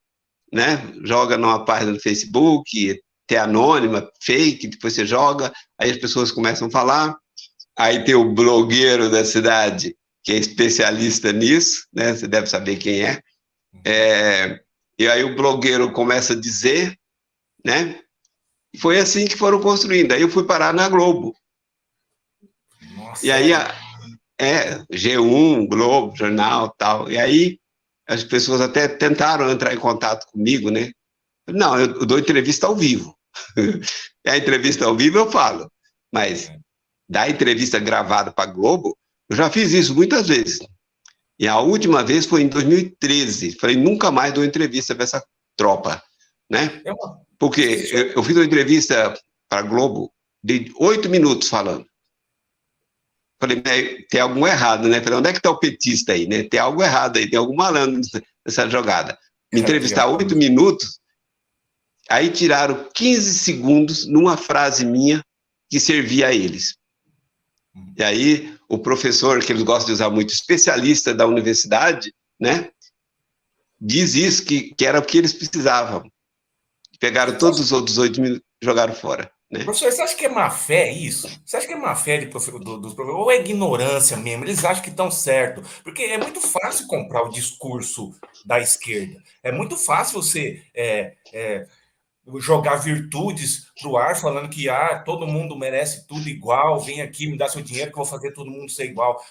né? Joga numa página do Facebook, é anônima, fake, depois você joga, aí as pessoas começam a falar, aí tem o blogueiro da cidade, que é especialista nisso, né? Você deve saber quem é. E aí o blogueiro começa a dizer, né? E foi assim que foram construindo. Aí eu fui parar na Globo.
Nossa,
e aí, G1, Globo, jornal, tal. E aí as pessoas até tentaram entrar em contato comigo, né? Não, eu dou entrevista ao vivo. E a entrevista ao vivo eu falo. Mas da entrevista gravada para a Globo, eu já fiz isso muitas vezes. E a última vez foi em 2013. Falei, nunca mais dou entrevista para essa tropa, né? Porque eu fiz uma entrevista para a Globo de 8 minutos falando. Falei, tem algo errado, né? Falei, onde é que está o petista aí, né? Tem algo errado aí, tem algum malandro nessa jogada. Me entrevistar 8 minutos, aí tiraram 15 segundos numa frase minha que servia a eles. E aí, o professor, que eles gostam de usar muito, especialista da universidade, né, diz isso, que era o que eles precisavam. Pegaram todos os outros 8 minutos e jogaram fora. Né?
Professor, você acha que é má fé isso? Você acha que é má fé dos professores? Ou é ignorância mesmo? Eles acham que estão certo? Porque é muito fácil comprar o discurso da esquerda. É muito fácil você jogar virtudes pro ar, falando que todo mundo merece tudo igual, vem aqui, me dá seu dinheiro que eu vou fazer todo mundo ser igual.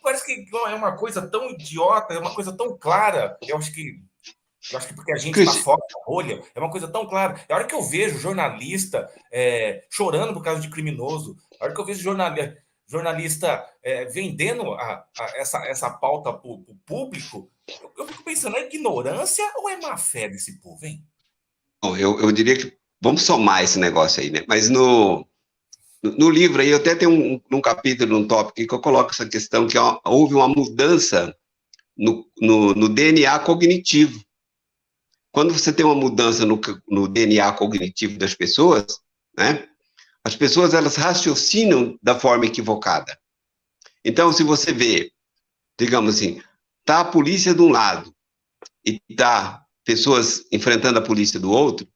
Parece que é uma coisa tão idiota, é uma coisa tão clara. Eu acho que porque a gente está fora da bolha, é uma coisa tão clara. A hora que eu vejo jornalista chorando por causa de criminoso, a hora que eu vejo jornalista vendendo essa pauta para o público, eu fico pensando, é ignorância ou é má fé desse povo, hein?
Bom, eu diria que vamos somar esse negócio aí, né? Mas no livro aí, eu até tenho um capítulo, um tópico que eu coloco essa questão que houve uma mudança no DNA cognitivo. Quando você tem uma mudança no DNA cognitivo das pessoas, né? As pessoas, elas raciocinam da forma equivocada. Então, se você vê, digamos assim, tá a polícia de um lado e tá pessoas enfrentando a polícia do outro,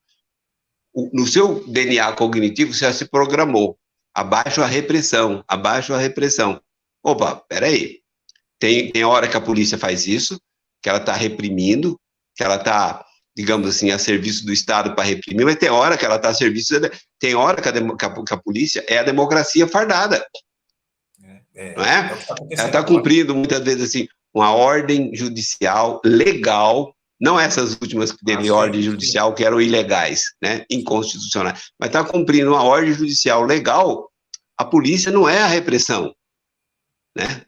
no seu DNA cognitivo já se programou. Abaixo a repressão, abaixo a repressão. Opa, peraí. Tem hora que a polícia faz isso, que ela está reprimindo, que ela está, digamos assim, a serviço do Estado para reprimir, mas tem hora que ela está a serviço... Tem hora que a polícia é a democracia fardada. Não é? Ela está cumprindo, muitas vezes, assim, uma ordem judicial legal, não essas últimas que teve ordem judicial que eram ilegais, né, inconstitucionais, mas está cumprindo uma ordem judicial legal. A polícia não é a repressão, né?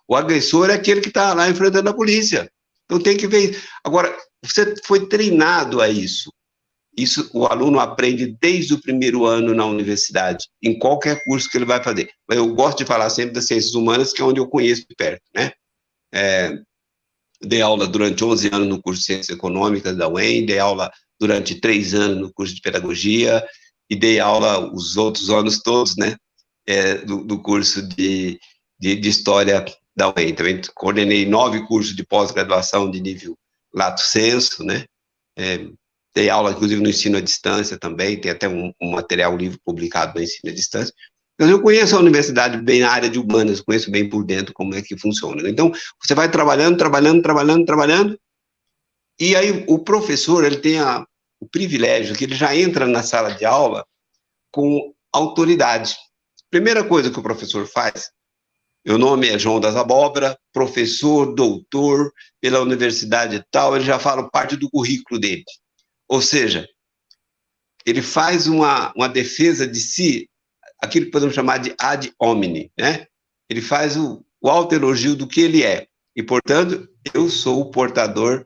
O agressor é aquele que está lá enfrentando a polícia. Então tem que ver. Agora, você foi treinado a isso. Isso o aluno aprende desde o primeiro ano na universidade, em qualquer curso que ele vai fazer. Eu gosto de falar sempre das ciências humanas, que é onde eu conheço de perto, né? Dei aula durante 11 anos no curso de Ciências Econômicas da UEM, dei aula durante 3 anos no curso de Pedagogia, e dei aula os outros anos todos, né, do curso de História da UEM. Também coordenei 9 cursos de pós-graduação de nível lato sensu, né, dei aula, inclusive, no ensino à distância também, tem até um material, um livro publicado no ensino à distância. Mas eu conheço a universidade bem na área de humanas, conheço bem por dentro como é que funciona. Então, você vai trabalhando, e aí o professor, ele tem o privilégio que ele já entra na sala de aula com autoridade. Primeira coisa que o professor faz, meu nome é João das Abóbora, professor, doutor, pela universidade e tal, ele já fala parte do currículo dele. Ou seja, ele faz uma defesa de si, aquilo que podemos chamar de ad hominem, né? Ele faz o autoelogio do que ele é. E, portanto, eu sou o portador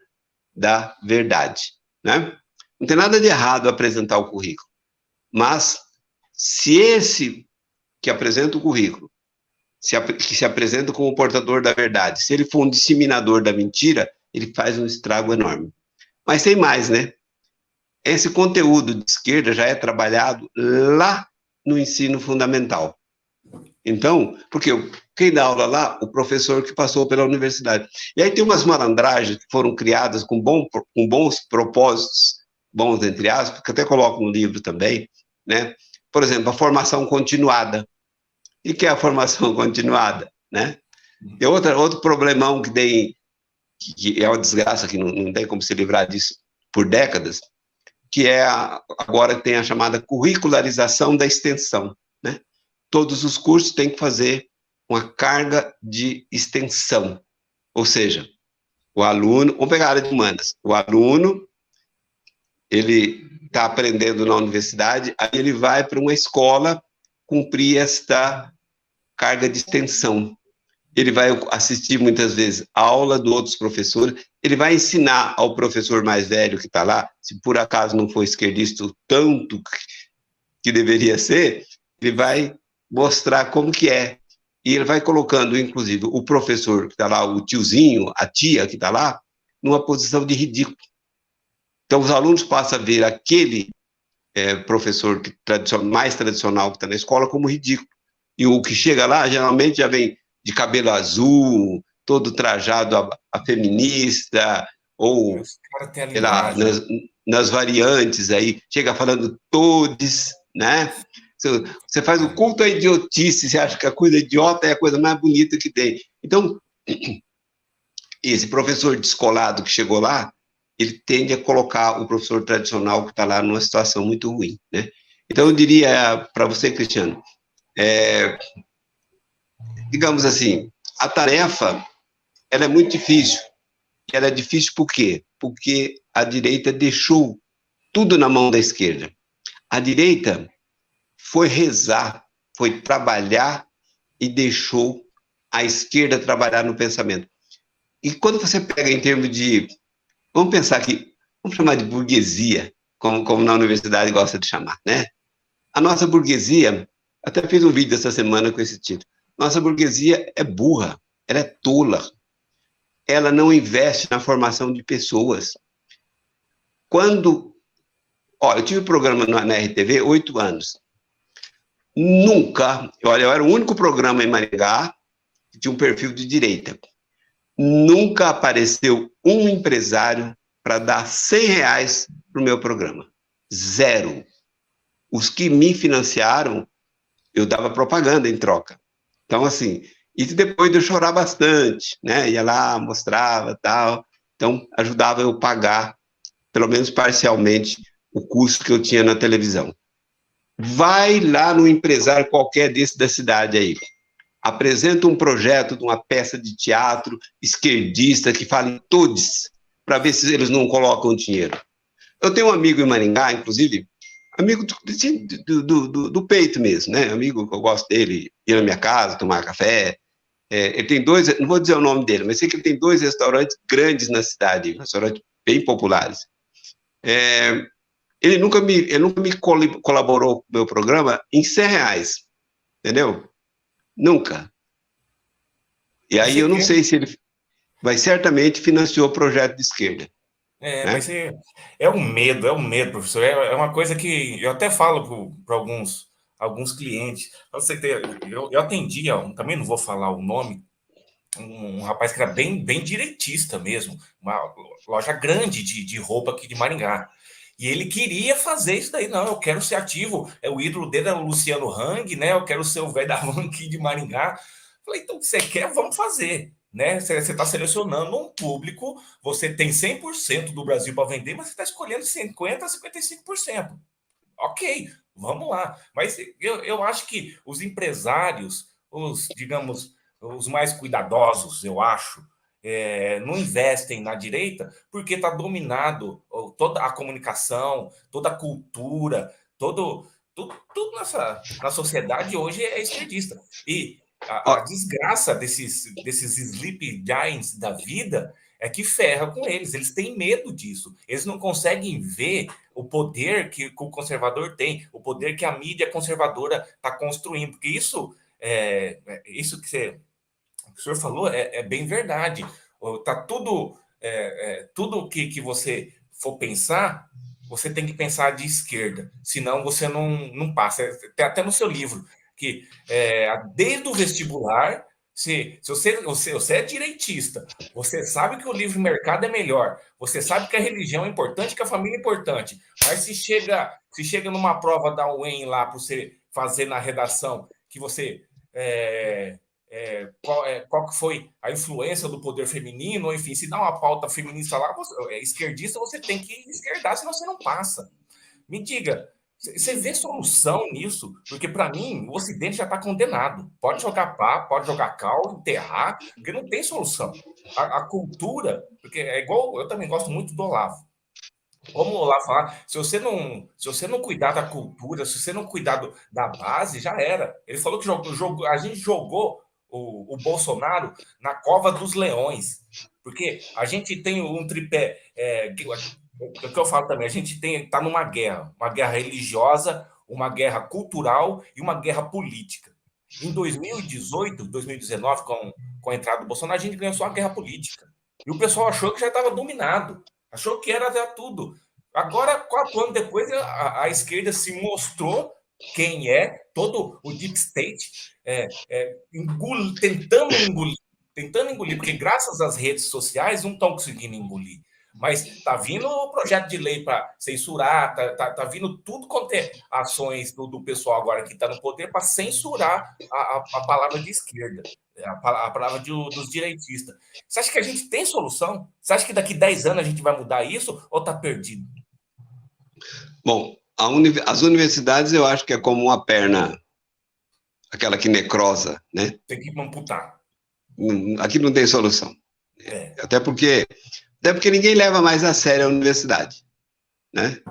da verdade, né? Não tem nada de errado apresentar o currículo. Mas, se esse que apresenta o currículo, que se apresenta como portador da verdade, se ele for um disseminador da mentira, ele faz um estrago enorme. Mas tem mais, né? Esse conteúdo de esquerda já é trabalhado lá no ensino fundamental. Então, porque quem dá aula lá? O professor que passou pela universidade. E aí tem umas malandragens que foram criadas com bons propósitos, bons entre aspas, que até coloco no livro também, né? Por exemplo, a formação continuada. E que é a formação continuada, né? Tem outro problemão que é uma desgraça, que não tem como se livrar disso por décadas, que é agora tem a chamada curricularização da extensão, né? Todos os cursos têm que fazer uma carga de extensão, ou seja, o aluno, vamos pegar a área de humanas, o aluno, ele está aprendendo na universidade, aí ele vai para uma escola cumprir esta carga de extensão. Ele vai assistir muitas vezes aula de outros professores, ele vai ensinar ao professor mais velho que está lá, se por acaso não for esquerdista o tanto que deveria ser, ele vai mostrar como que é. E ele vai colocando, inclusive, o professor que está lá, o tiozinho, a tia que está lá, numa posição de ridículo. Então, os alunos passam a ver aquele professor mais tradicional que está na escola como ridículo. E o que chega lá, geralmente, já vem de cabelo azul, todo trajado a feminista, ou lá, nas variantes aí, chega falando todes, né? Você faz o culto à idiotice, você acha que a coisa idiota é a coisa mais bonita que tem. Então, esse professor descolado que chegou lá, ele tende a colocar o professor tradicional que está lá numa situação muito ruim, né? Então, eu diria para você, Cristiano, digamos assim, a tarefa, ela é muito difícil. E ela é difícil por quê? Porque a direita deixou tudo na mão da esquerda. A direita foi rezar, foi trabalhar e deixou a esquerda trabalhar no pensamento. E quando você pega em termos de, vamos pensar aqui, vamos chamar de burguesia, como na universidade gosta de chamar, né? A nossa burguesia, até fiz um vídeo essa semana com esse título, nossa burguesia é burra, ela é tola, ela não investe na formação de pessoas. Eu tive um programa na RTV 8 anos, nunca, eu era o único programa em Maringá que tinha um perfil de direita, nunca apareceu um empresário para dar R$100 para o meu programa, zero. Os que me financiaram, eu dava propaganda em troca. Então, assim, isso depois de eu chorar bastante, né? Ia lá, mostrava, tal. Então, ajudava eu a pagar, pelo menos parcialmente, o custo que eu tinha na televisão. Vai lá no empresário qualquer desse da cidade aí, apresenta um projeto de uma peça de teatro esquerdista que fala em todos, para ver se eles não colocam dinheiro. Eu tenho um amigo em Maringá, inclusive, amigo do peito mesmo, né? Amigo que eu gosto dele, ir na minha casa, tomar café. Ele tem dois, não vou dizer o nome dele, mas sei que ele tem 2 restaurantes grandes na cidade, restaurantes bem populares. Ele nunca me colaborou com o meu programa em R$100, entendeu? Nunca. E aí eu não sei se ele certamente financiou o projeto de esquerda.
Mas é um medo, professor. É uma coisa que eu até falo para alguns clientes. Eu atendia, também não vou falar o nome, um rapaz que era bem direitista mesmo, uma loja grande de roupa aqui de Maringá. E ele queria fazer isso daí. Não, eu quero ser ativo. O ídolo dele é o Luciano Hang, né? Eu quero ser o velho da van aqui de Maringá. Falei, então, você quer? Vamos fazer. Né? Você está selecionando um público, você tem 100% do Brasil para vender, mas você está escolhendo 50% a 55%. Ok, vamos lá. Mas eu acho que os empresários, digamos, os mais cuidadosos, eu acho, não investem na direita porque está dominado toda a comunicação, toda a cultura, tudo na sociedade hoje é esquerdista. E a desgraça desses sleep giants da vida é que ferra com eles. Eles têm medo disso. Eles não conseguem ver o poder que o conservador tem, o poder que a mídia conservadora está construindo. Porque isso que o senhor falou é bem verdade. Tá tudo que você for pensar, você tem que pensar de esquerda, senão você não passa. Tem até no seu livro que desde o vestibular, se você é direitista, você sabe que o livre mercado é melhor, você sabe que a religião é importante, que a família é importante, mas se chega numa prova da UEM lá para você fazer na redação que você qual que foi a influência do poder feminino, ou enfim, se dá uma pauta feminista lá, esquerdista, você tem que esquerdar, senão você não passa. Me diga, você vê solução nisso? Porque, para mim, o Ocidente já está condenado. Pode jogar pá, pode jogar cal, enterrar, porque não tem solução. A cultura, porque é igual, eu também gosto muito do Olavo. Como o Olavo fala, se você não cuidar da cultura, se você não cuidar da base, já era. Ele falou que a gente jogou o Bolsonaro na cova dos leões. Porque a gente tem um tripé. O que eu falo também, a gente está numa guerra. Uma guerra religiosa, uma guerra cultural e uma guerra política. Em 2018, 2019, com a entrada do Bolsonaro, a gente ganhou só a guerra política. E o pessoal achou que já estava dominado. Achou que era tudo. Agora, 4 anos depois, a esquerda se mostrou quem é, todo o deep state, tentando engolir, porque graças às redes sociais não estão conseguindo engolir. Mas está vindo o projeto de lei para censurar, tá vindo tudo quanto é ações do pessoal agora que está no poder para censurar a palavra de esquerda, a palavra dos direitistas. Você acha que a gente tem solução? Você acha que daqui 10 anos a gente vai mudar isso ou está perdido?
Bom, as universidades eu acho que é como uma perna, aquela que necrosa, né?
Tem que amputar.
Aqui não tem solução. Até porque ninguém leva mais a sério a universidade, né?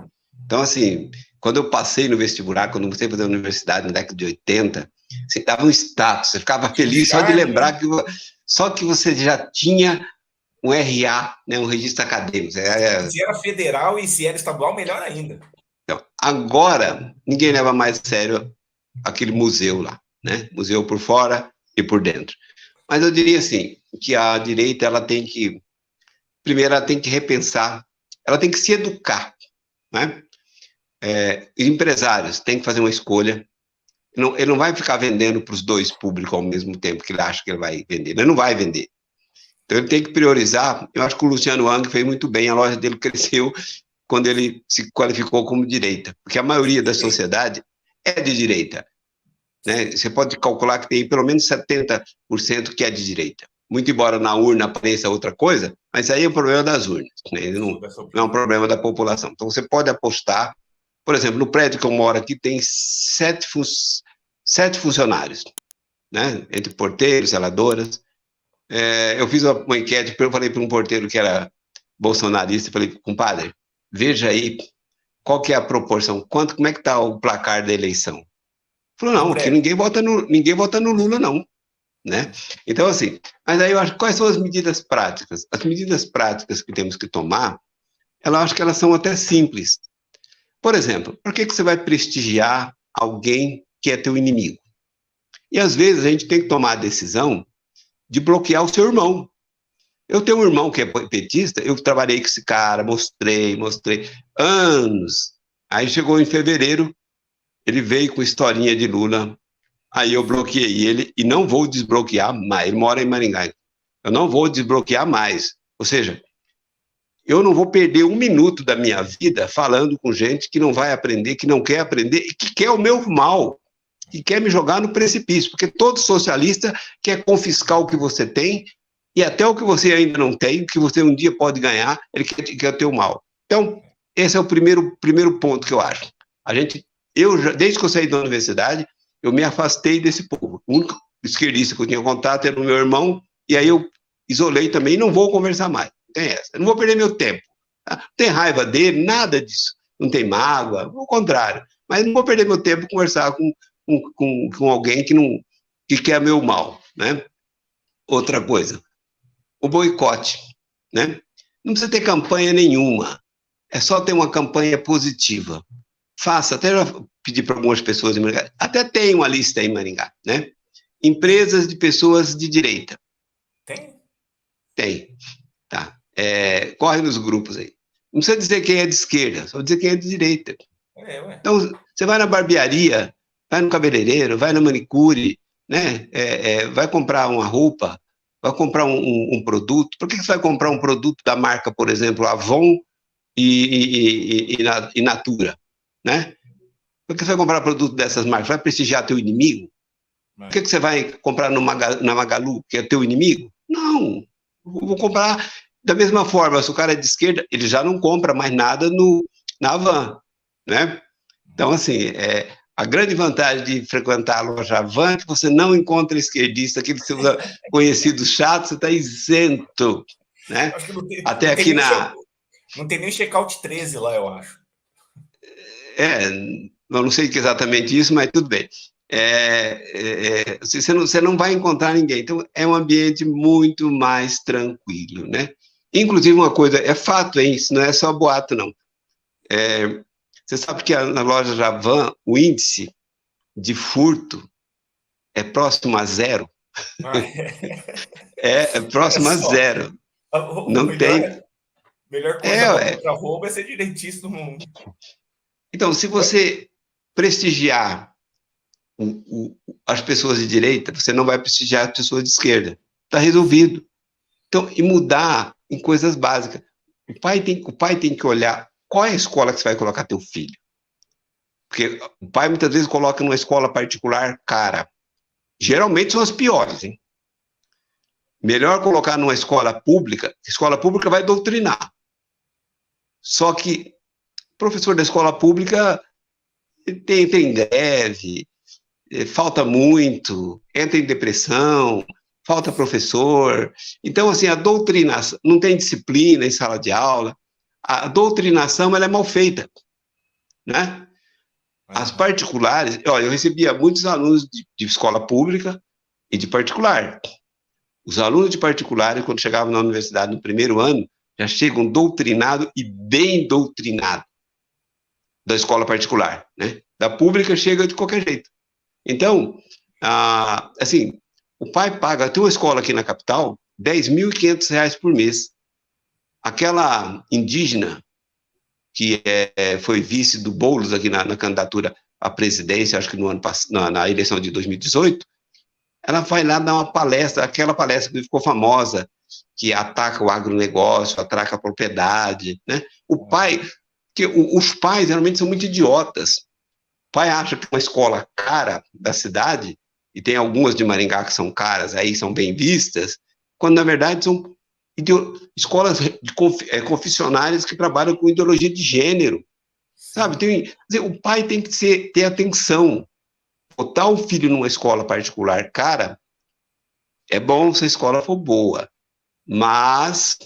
Então, assim, quando eu passei no vestibular, quando eu comecei a fazer a universidade na década de 80, você dava um status, você ficava feliz só de lembrar só que você já tinha um RA, né, um registro acadêmico.
Se era federal e se era estadual, melhor ainda.
Então, agora, ninguém leva mais a sério aquele museu lá, né? Museu por fora e por dentro. Mas eu diria assim, que a direita, primeiro, ela tem que repensar, ela tem que se educar, né? Empresários têm que fazer uma escolha. Ele não vai ficar vendendo para os dois públicos ao mesmo tempo que ele acha que ele vai vender. Ele não vai vender. Então, ele tem que priorizar. Eu acho que o Luciano Hang fez muito bem, a loja dele cresceu quando ele se qualificou como direita, porque a maioria da sociedade é de direita, né? Você pode calcular que tem pelo menos 70% que é de direita. Muito embora na urna apareça outra coisa, mas aí é um problema das urnas, né? Não é um problema da população. Então, você pode apostar, por exemplo, no prédio que eu moro aqui tem 7 funcionários, né? Entre porteiros, zeladoras. Eu fiz uma enquete, eu falei para um porteiro que era bolsonarista, falei, compadre, veja aí qual que é a proporção, como é que está o placar da eleição. Falou, não, aqui ninguém vota no Lula, não. Né? Então, assim, mas aí eu acho, quais são as medidas práticas? As medidas práticas que temos que tomar, eu acho que elas são até simples. Por exemplo, por que você vai prestigiar alguém que é teu inimigo? E às vezes a gente tem que tomar a decisão de bloquear o seu irmão. Eu tenho um irmão que é petista, eu trabalhei com esse cara, mostrei, anos. Aí chegou em fevereiro, ele veio com historinha de Lula, aí eu bloqueei ele e não vou desbloquear mais. Ele mora em Maringá. Eu não vou desbloquear mais. Ou seja, eu não vou perder um minuto da minha vida falando com gente que não vai aprender, que não quer aprender e que quer o meu mal, que quer me jogar no precipício, porque todo socialista quer confiscar o que você tem e até o que você ainda não tem, o que você um dia pode ganhar, ele quer ter o mal. Então, esse é o primeiro ponto que eu acho. Desde que eu saí da universidade, eu me afastei desse povo. O único esquerdista que eu tinha contato era o meu irmão, e aí eu isolei também, não vou conversar mais. Não tem essa. Eu não vou perder meu tempo. Tá? Não tem raiva dele, nada disso. Não tem mágoa, ao contrário. Mas não vou perder meu tempo conversar com alguém que quer meu mal, né? Outra coisa, o boicote, né? Não precisa ter campanha nenhuma, é só ter uma campanha positiva. Faça, até já pedi para algumas pessoas em Maringá, até tem uma lista aí em Maringá, né? Empresas de pessoas de direita.
Tem?
Tem, tá. Corre nos grupos aí. Não precisa dizer quem é de esquerda, só dizer quem é de direita.
Ué.
Então, você vai na barbearia, vai no cabeleireiro, vai na manicure, né? Vai comprar uma roupa, vai comprar um produto. Por que você vai comprar um produto da marca, por exemplo, Avon e Natura, né? Por que você vai comprar produto dessas marcas? Vai prestigiar teu inimigo? Por que você vai comprar na Magalu, que é teu inimigo? Não, eu vou comprar da mesma forma. Se o cara é de esquerda, ele já não compra mais nada na Havan, né? Então, assim, a grande vantagem de frequentar a loja Havan é que você não encontra esquerdista, aqueles seus conhecidos chatos, você está isento, né?
Acho que não tem,
Até aqui
não tem nem check-out 13 lá, eu acho.
Eu não sei exatamente isso, mas tudo bem. Você não vai encontrar ninguém. Então, é um ambiente muito mais tranquilo, né? Inclusive, uma coisa, é fato, hein? Isso não é só boato, não. Você sabe que na loja Havan, o índice de furto é próximo a zero? É próximo a zero. Não tem.
Melhor coisa para roubo é ser direitista no mundo.
Então, se você prestigiar as pessoas de direita, você não vai prestigiar as pessoas de esquerda. Está resolvido. Então, e mudar em coisas básicas. O pai tem que olhar qual é a escola que você vai colocar teu filho. Porque o pai muitas vezes coloca numa escola particular cara. Geralmente são as piores, hein? Melhor colocar numa escola pública. Escola pública vai doutrinar. Só que o professor da escola pública tem greve, falta muito, entra em depressão, falta professor. Então, assim, a doutrinação, não tem disciplina em sala de aula, a doutrinação ela é mal feita, né? As particulares, olha, eu recebia muitos alunos de escola pública e de particular. Os alunos de particular, quando chegavam na universidade no primeiro ano, já chegam doutrinados e bem doutrinados da escola particular, né? Da pública chega de qualquer jeito. Então, assim, o pai paga, tem uma escola aqui na capital, R$10.500 por mês. Aquela indígena que foi vice do Boulos aqui na candidatura à presidência, acho que no ano na eleição de 2018, ela vai lá dar uma palestra, aquela palestra que ficou famosa, que ataca o agronegócio, ataca a propriedade, né? Os pais geralmente são muito idiotas. O pai acha que uma escola cara da cidade, e tem algumas de Maringá que são caras, aí são bem vistas, quando na verdade são escolas confessionárias que trabalham com ideologia de gênero, sabe? O pai tem que ter atenção. Botar o filho numa escola particular cara, é bom se a escola for boa, mas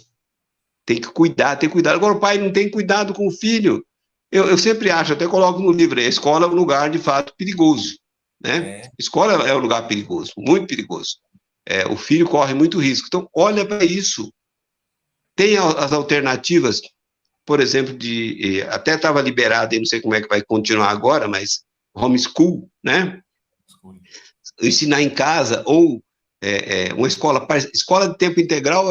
tem que cuidar, tem cuidado. Agora o pai não tem cuidado com o filho. Eu sempre acho, até coloco no livro, a escola é um lugar de fato perigoso, né? Escola é um lugar perigoso, muito perigoso. O filho corre muito risco. Então, olha para isso. Tem as alternativas, por exemplo, até estava liberado, e não sei como é que vai continuar agora, mas homeschool, né? Ensinar em casa, ou uma escola de tempo integral,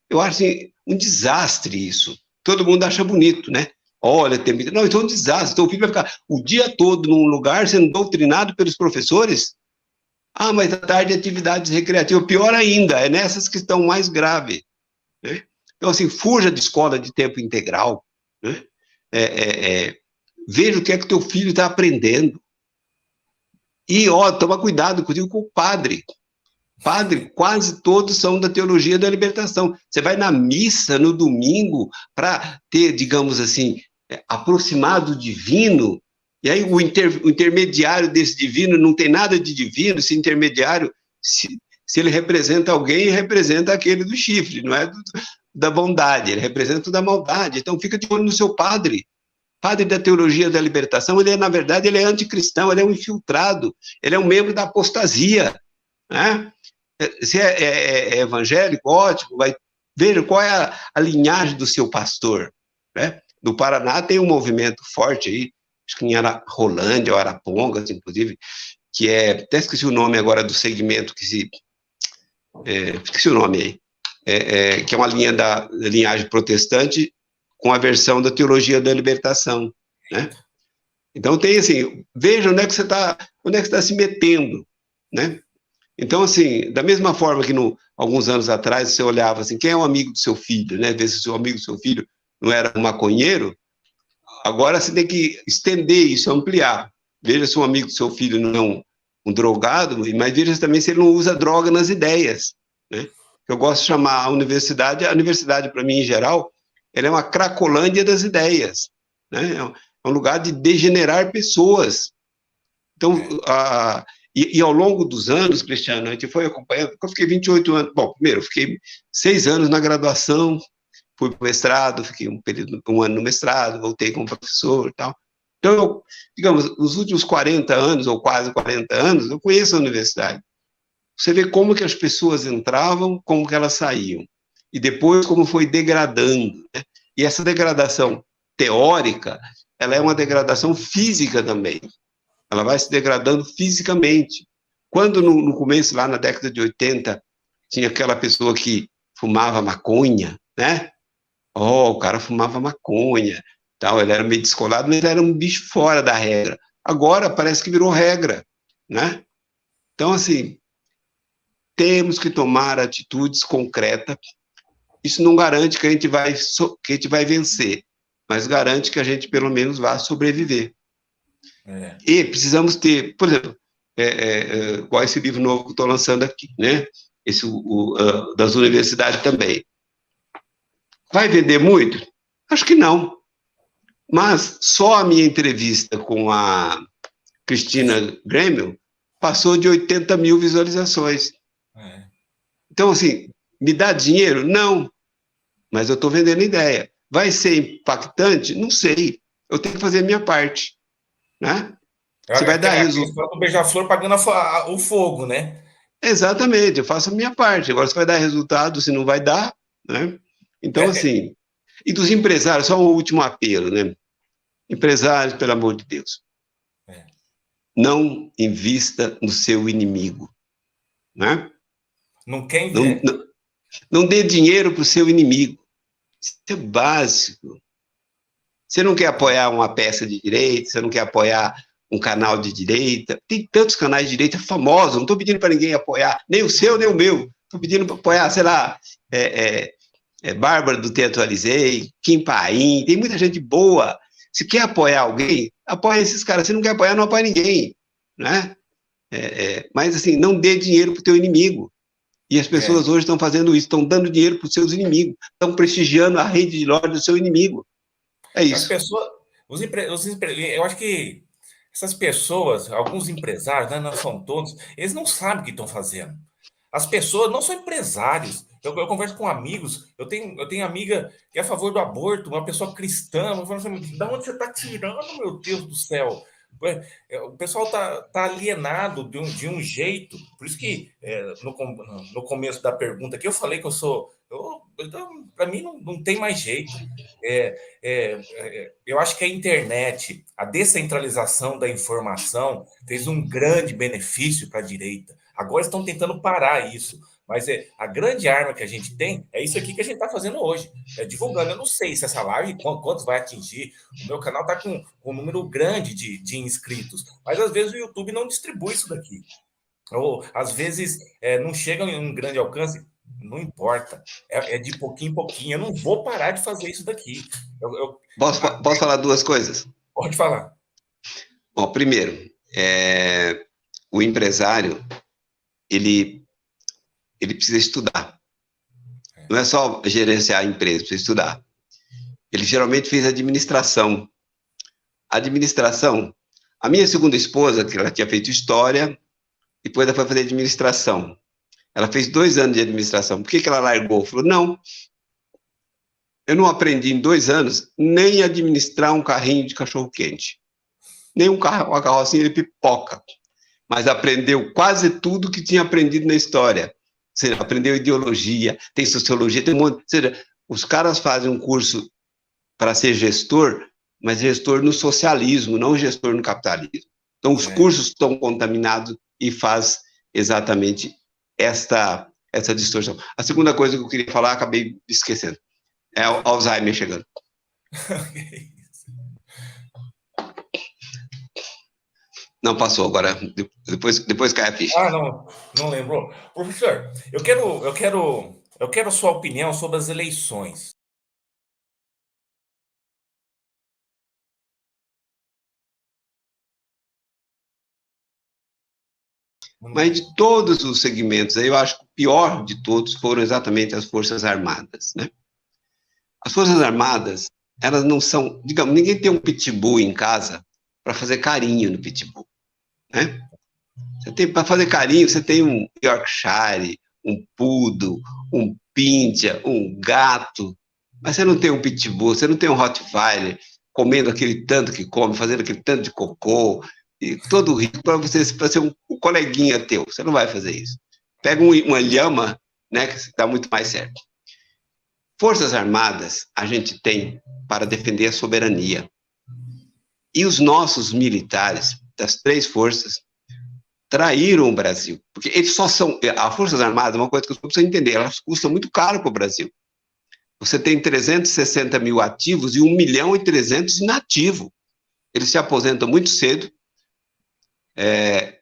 eu acho assim, um desastre isso. Todo mundo acha bonito, né? Olha, não, isso é um desastre. Então o filho vai ficar o dia todo num lugar sendo doutrinado pelos professores. Mas à tarde atividades recreativas, pior ainda, é nessas que estão mais graves, né? Então, assim, fuja de escola de tempo integral, né? Veja o que é que teu filho está aprendendo. E, toma cuidado, inclusive, com o padre. Padre, quase todos são da teologia da libertação. Você vai na missa no domingo para ter, digamos assim, aproximado do divino, e aí o intermediário desse divino não tem nada de divino, esse intermediário, se ele representa alguém, representa aquele do chifre, não é da bondade, ele representa o da maldade. Então fica de olho no seu padre. Padre da teologia da libertação, ele na verdade, ele é anticristão, ele é um infiltrado, ele é um membro da apostasia, né? Se é evangélico, ótimo, veja qual é a linhagem do seu pastor, né? No Paraná tem um movimento forte aí, acho que em Rolândia ou Arapongas, inclusive, que até esqueci o nome agora do segmento esqueci o nome aí, que é uma linha da linhagem protestante com a versão da teologia da libertação, né? Então tem assim, veja onde é que você está se metendo, né? Então, assim, da mesma forma que alguns anos atrás você olhava assim, quem é o amigo do seu filho, né? Ver se o seu amigo do seu filho não era um maconheiro, agora você tem que estender isso, ampliar. Veja se o amigo do seu filho não é um drogado, mas veja também se ele não usa droga nas ideias, né? Eu gosto de chamar a universidade para mim, em geral, ela é uma cracolândia das ideias, né? É um lugar de degenerar pessoas. Então, e ao longo dos anos, Cristiano, a gente foi acompanhando, eu fiquei 28 anos, bom, primeiro, eu fiquei 6 anos na graduação, fui para o mestrado, fiquei um ano no mestrado, voltei como professor e tal. Então, digamos, nos últimos 40 anos, ou quase 40 anos, eu conheço a universidade. Você vê como que as pessoas entravam, como que elas saíam. E depois como foi degradando, né? E essa degradação teórica, ela é uma degradação física também. Ela vai se degradando fisicamente. Quando no começo, lá na década de 80, tinha aquela pessoa que fumava maconha, né? O cara fumava maconha, tal, ele era meio descolado, mas ele era um bicho fora da regra. Agora parece que virou regra, né? Então, assim, temos que tomar atitudes concretas. Isso não garante que a gente vai vencer, mas garante que a gente pelo menos vá sobreviver. E precisamos ter, por exemplo, igual esse livro novo que eu estou lançando aqui, né? Esse das universidades também. Vai vender muito? Acho que não. Mas só a minha entrevista com a Cristina Grêmio passou de 80 mil visualizações. Então, assim, me dá dinheiro? Não. Mas eu estou vendendo ideia. Vai ser impactante? Não sei. Eu tenho que fazer a minha parte, né?
Você vai dar resultado. O beija-flor pagando o fogo, né?
Exatamente, eu faço a minha parte. Agora, se vai dar resultado, se não vai dar, né? Então, assim, e dos empresários, só um último apelo, né? Empresários, pelo amor de Deus, não invista no seu inimigo, né?
Não quer
não dê dinheiro para o seu inimigo. Isso é básico. Você não quer apoiar uma peça de direita, você não quer apoiar um canal de direita. Tem tantos canais de direita famosos, não estou pedindo para ninguém apoiar, nem o seu, nem o meu. Estou pedindo para apoiar, sei lá, Bárbara do Teatro Alizei, Kim Paim, tem muita gente boa. Se quer apoiar alguém, apoia esses caras. Se não quer apoiar, não apoia ninguém, né? Mas, assim, não dê dinheiro para o teu inimigo. E as pessoas hoje estão fazendo isso, estão dando dinheiro para os seus inimigos, estão prestigiando a rede de loja do seu inimigo. É isso.
As pessoas, eu acho que essas pessoas, alguns empresários, né, não são todos, eles não sabem o que estão fazendo. As pessoas não são empresários. Eu converso com amigos, eu tenho amiga que é a favor do aborto, uma pessoa cristã, eu falo assim, da onde você está tirando, meu Deus do céu? O pessoal tá alienado de um jeito, por isso que no começo da pergunta aqui eu falei que para mim não tem mais jeito. Eu acho que a internet, a descentralização da informação fez um grande benefício para a direita. Agora estão tentando parar isso. Mas a grande arma que a gente tem é isso aqui que a gente está fazendo hoje. Divulgando. Eu não sei se essa live, quantos vai atingir. O meu canal está com um número grande de inscritos. Mas às vezes o YouTube não distribui isso daqui. Ou às vezes não chega em um grande alcance. Não importa. É de pouquinho em pouquinho. Eu não vou parar de fazer isso daqui.
Posso falar duas coisas?
Pode falar.
Bom, primeiro, o empresário, ele precisa estudar. Não é só gerenciar a empresa, precisa estudar. Ele geralmente fez administração. Administração. A minha segunda esposa, que ela tinha feito história, depois ela foi fazer administração. Ela fez 2 anos de administração. Por que ela largou? Falou, não, eu não aprendi em 2 anos nem administrar um carrinho de cachorro-quente, nem uma carrocinha de pipoca, mas aprendeu quase tudo que tinha aprendido na história. Ou seja, aprendeu ideologia, tem sociologia, tem um monte. Ou seja, os caras fazem um curso para ser gestor, mas gestor no socialismo, não gestor no capitalismo. Então, os cursos estão contaminados e faz exatamente essa distorção. A segunda coisa que eu queria falar, acabei esquecendo, é o Alzheimer chegando. Não passou, agora, depois cai a ficha.
Ah, não lembrou. Professor, eu quero a sua opinião sobre as eleições.
Mas de todos os segmentos, eu acho que o pior de todos foram exatamente as Forças Armadas, né? As Forças Armadas, elas não são, digamos, ninguém tem um pitbull em casa para fazer carinho no pitbull, né? Você tem para fazer carinho, você tem um Yorkshire, um poodle, um pincher, um gato, mas você não tem um pitbull, você não tem um Rottweiler comendo aquele tanto que come, fazendo aquele tanto de cocô, e todo rico para ser um coleguinha teu. Você não vai fazer isso. Pega uma lhama, né, que dá muito mais certo. Forças Armadas a gente tem para defender a soberania. E os nossos militares das 3 forças traíram o Brasil. Porque eles só são... As Forças Armadas, uma coisa que você precisa entender, elas custam muito caro para o Brasil. Você tem 360 mil ativos e 1.300.000 inativos. Eles se aposentam muito cedo,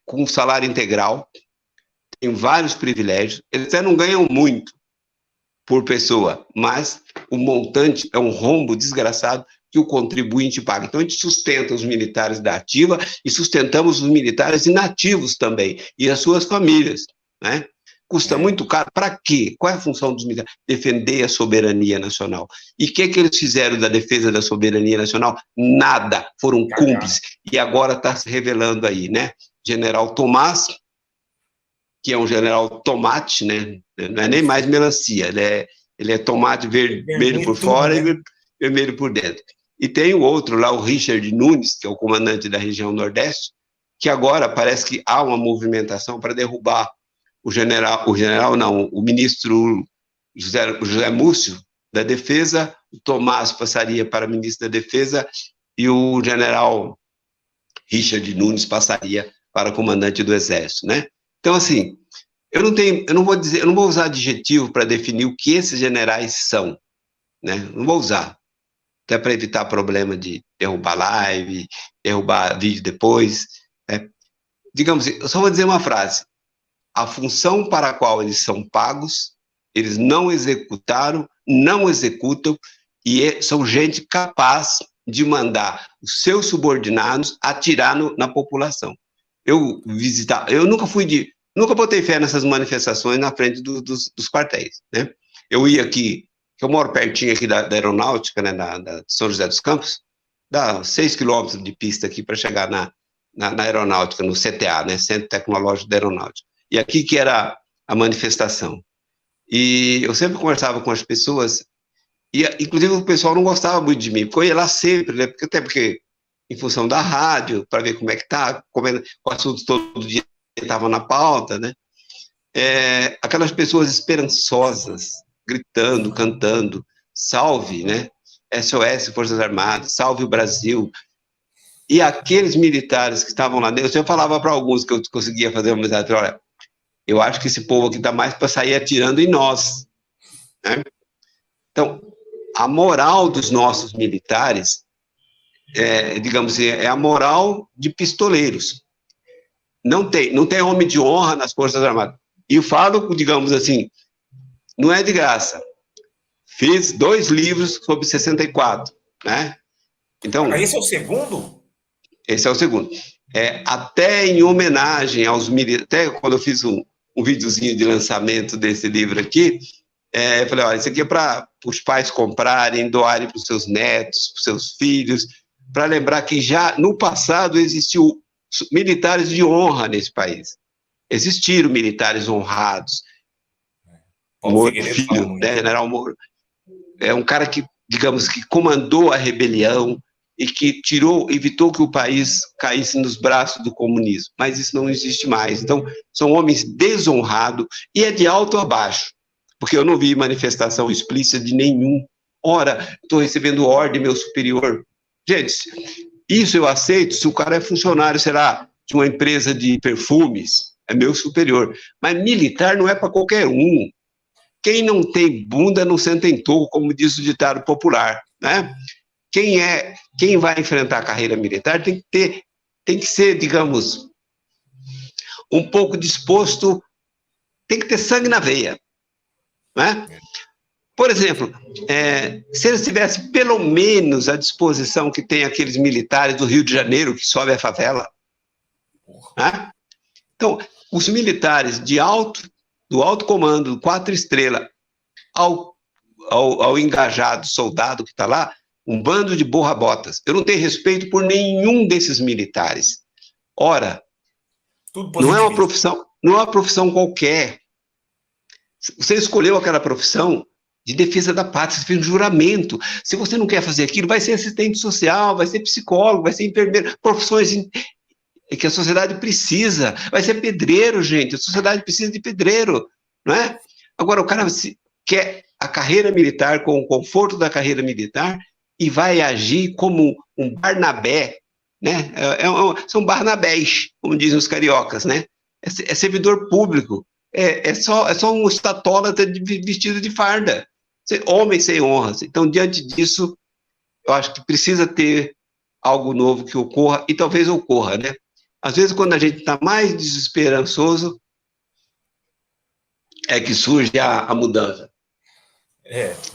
com salário integral, tem vários privilégios, eles até não ganham muito por pessoa, mas o montante é um rombo desgraçado que o contribuinte paga. Então, a gente sustenta os militares da ativa e sustentamos os militares inativos também, e as suas famílias, né? Custa muito caro. Para quê? Qual é a função dos militares? Defender a soberania nacional. E o que eles fizeram da defesa da soberania nacional? Nada. Foram cúmplices. E agora está se revelando aí, né? General Tomás, que é um general tomate, né? Não é nem mais melancia, ele é tomate vermelho por fora, né? E vermelho por dentro. E tem o outro lá, o Richard Nunes, que é o comandante da região Nordeste, que agora parece que há uma movimentação para derrubar o ministro José Múcio da Defesa, o Tomás passaria para ministro da Defesa e o general Richard Nunes passaria para comandante do Exército, né? Então, assim, eu não vou usar adjetivo para definir o que esses generais são, né? Não vou usar, até para evitar problema de derrubar live, derrubar vídeo depois, né? Digamos, eu só vou dizer uma frase: a função para a qual eles são pagos, eles não executaram, não executam, e são gente capaz de mandar os seus subordinados atirar na população. Eu nunca botei fé nessas manifestações na frente dos quartéis, né? Eu ia aqui, que eu moro pertinho aqui da aeronáutica, né, da São José dos Campos, dá 6 quilômetros de pista aqui para chegar na aeronáutica, no CTA, né, Centro Tecnológico da Aeronáutica. E aqui que era a manifestação. E eu sempre conversava com as pessoas, e inclusive o pessoal não gostava muito de mim, porque eu ia lá sempre, né, até porque em função da rádio, para ver como é que tá, o assunto todo dia estava na pauta, né, aquelas pessoas esperançosas, gritando, cantando, salve, né, SOS Forças Armadas, salve o Brasil. E aqueles militares que estavam lá dentro, eu falava para alguns que eu conseguia fazer uma amizade, olha, eu acho que esse povo aqui está mais para sair atirando em nós, né? Então, a moral dos nossos militares, digamos assim, é a moral de pistoleiros. Não tem homem de honra nas Forças Armadas. E eu falo, digamos assim, não é de graça. Fiz 2 livros sobre 64, né? Então,
esse é o segundo?
Esse é o segundo. Até em homenagem aos militares, até quando eu fiz um videozinho de lançamento desse livro aqui, eu falei, olha, isso aqui é para os pais comprarem, doarem para os seus netos, para os seus filhos, para lembrar que já no passado existiu militares de honra nesse país. Existiram militares honrados. Moro Filho, né, General Moro, é um cara que, digamos, que comandou a rebelião e que evitou que o país caísse nos braços do comunismo. Mas isso não existe mais. Então, são homens desonrados e é de alto a baixo, porque eu não vi manifestação explícita de nenhum. Ora, estou recebendo ordem, meu superior. Gente, isso eu aceito se o cara é funcionário, será, de uma empresa de perfumes, é meu superior. Mas militar não é para qualquer um. Quem não tem bunda não senta em toco, como diz o ditado popular, né? Quem vai enfrentar a carreira militar tem que ser, digamos, um pouco disposto, tem que ter sangue na veia, né? Por exemplo, se eles tivessem pelo menos a disposição que tem aqueles militares do Rio de Janeiro que sobem a favela, né? Então, os militares do alto comando, 4 estrelas, ao engajado soldado que está lá, um bando de borra-botas. Eu não tenho respeito por nenhum desses militares. Ora, não é uma profissão qualquer. Você escolheu aquela profissão de defesa da pátria, você fez um juramento. Se você não quer fazer aquilo, vai ser assistente social, vai ser psicólogo, vai ser enfermeiro, profissões que a sociedade precisa. Vai ser pedreiro, gente, a sociedade precisa de pedreiro, não é? Agora, o cara quer a carreira militar, com o conforto da carreira militar, e vai agir como um Barnabé, né? São Barnabés, como dizem os cariocas, né? É servidor público, é só um estatólatra vestido de farda, homem sem honras. Então, diante disso, eu acho que precisa ter algo novo que ocorra, e talvez ocorra, né? Às vezes, quando a gente está mais desesperançoso, é que surge a mudança.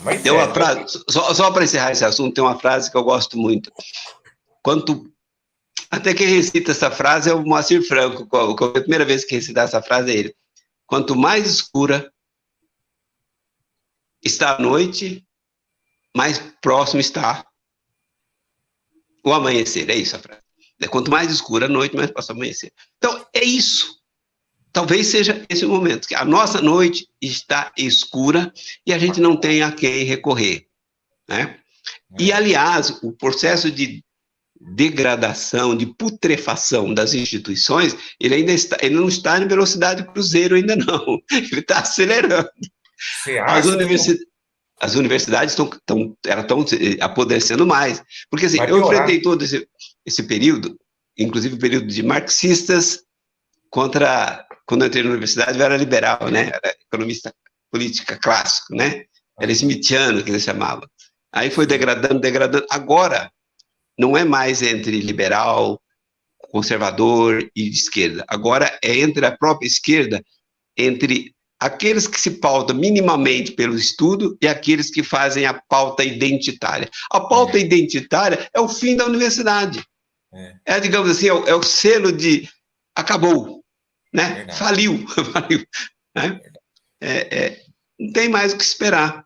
Mas
tem uma frase, só para encerrar esse assunto, tem uma frase que eu gosto muito. Até quem recita essa frase é o Moacir Franco, a primeira vez que recitar essa frase é ele. Quanto mais escura está a noite, mais próximo está o amanhecer. É isso a frase. Quanto mais escura a noite, mais próximo ao amanhecer. Então, é isso. Talvez seja esse o momento, que a nossa noite está escura e a gente não tem a quem recorrer, né? E, aliás, o processo de degradação, de putrefação das instituições, ele não está em velocidade cruzeiro ainda não, ele está acelerando. As universidades estão apodrecendo mais, porque assim, eu enfrentei todo esse período, inclusive o período de marxistas quando eu entrei na universidade, eu era liberal, né? Era economista política clássico, né? Era smithiano, que eles chamavam. Aí foi degradando. Agora, não é mais entre liberal, conservador e de esquerda. Agora é entre a própria esquerda, entre aqueles que se pautam minimamente pelo estudo e aqueles que fazem a pauta identitária. A pauta identitária é o fim da universidade. Digamos assim, é o selo de acabou. Né? Faliu. Né? Não tem mais o que esperar.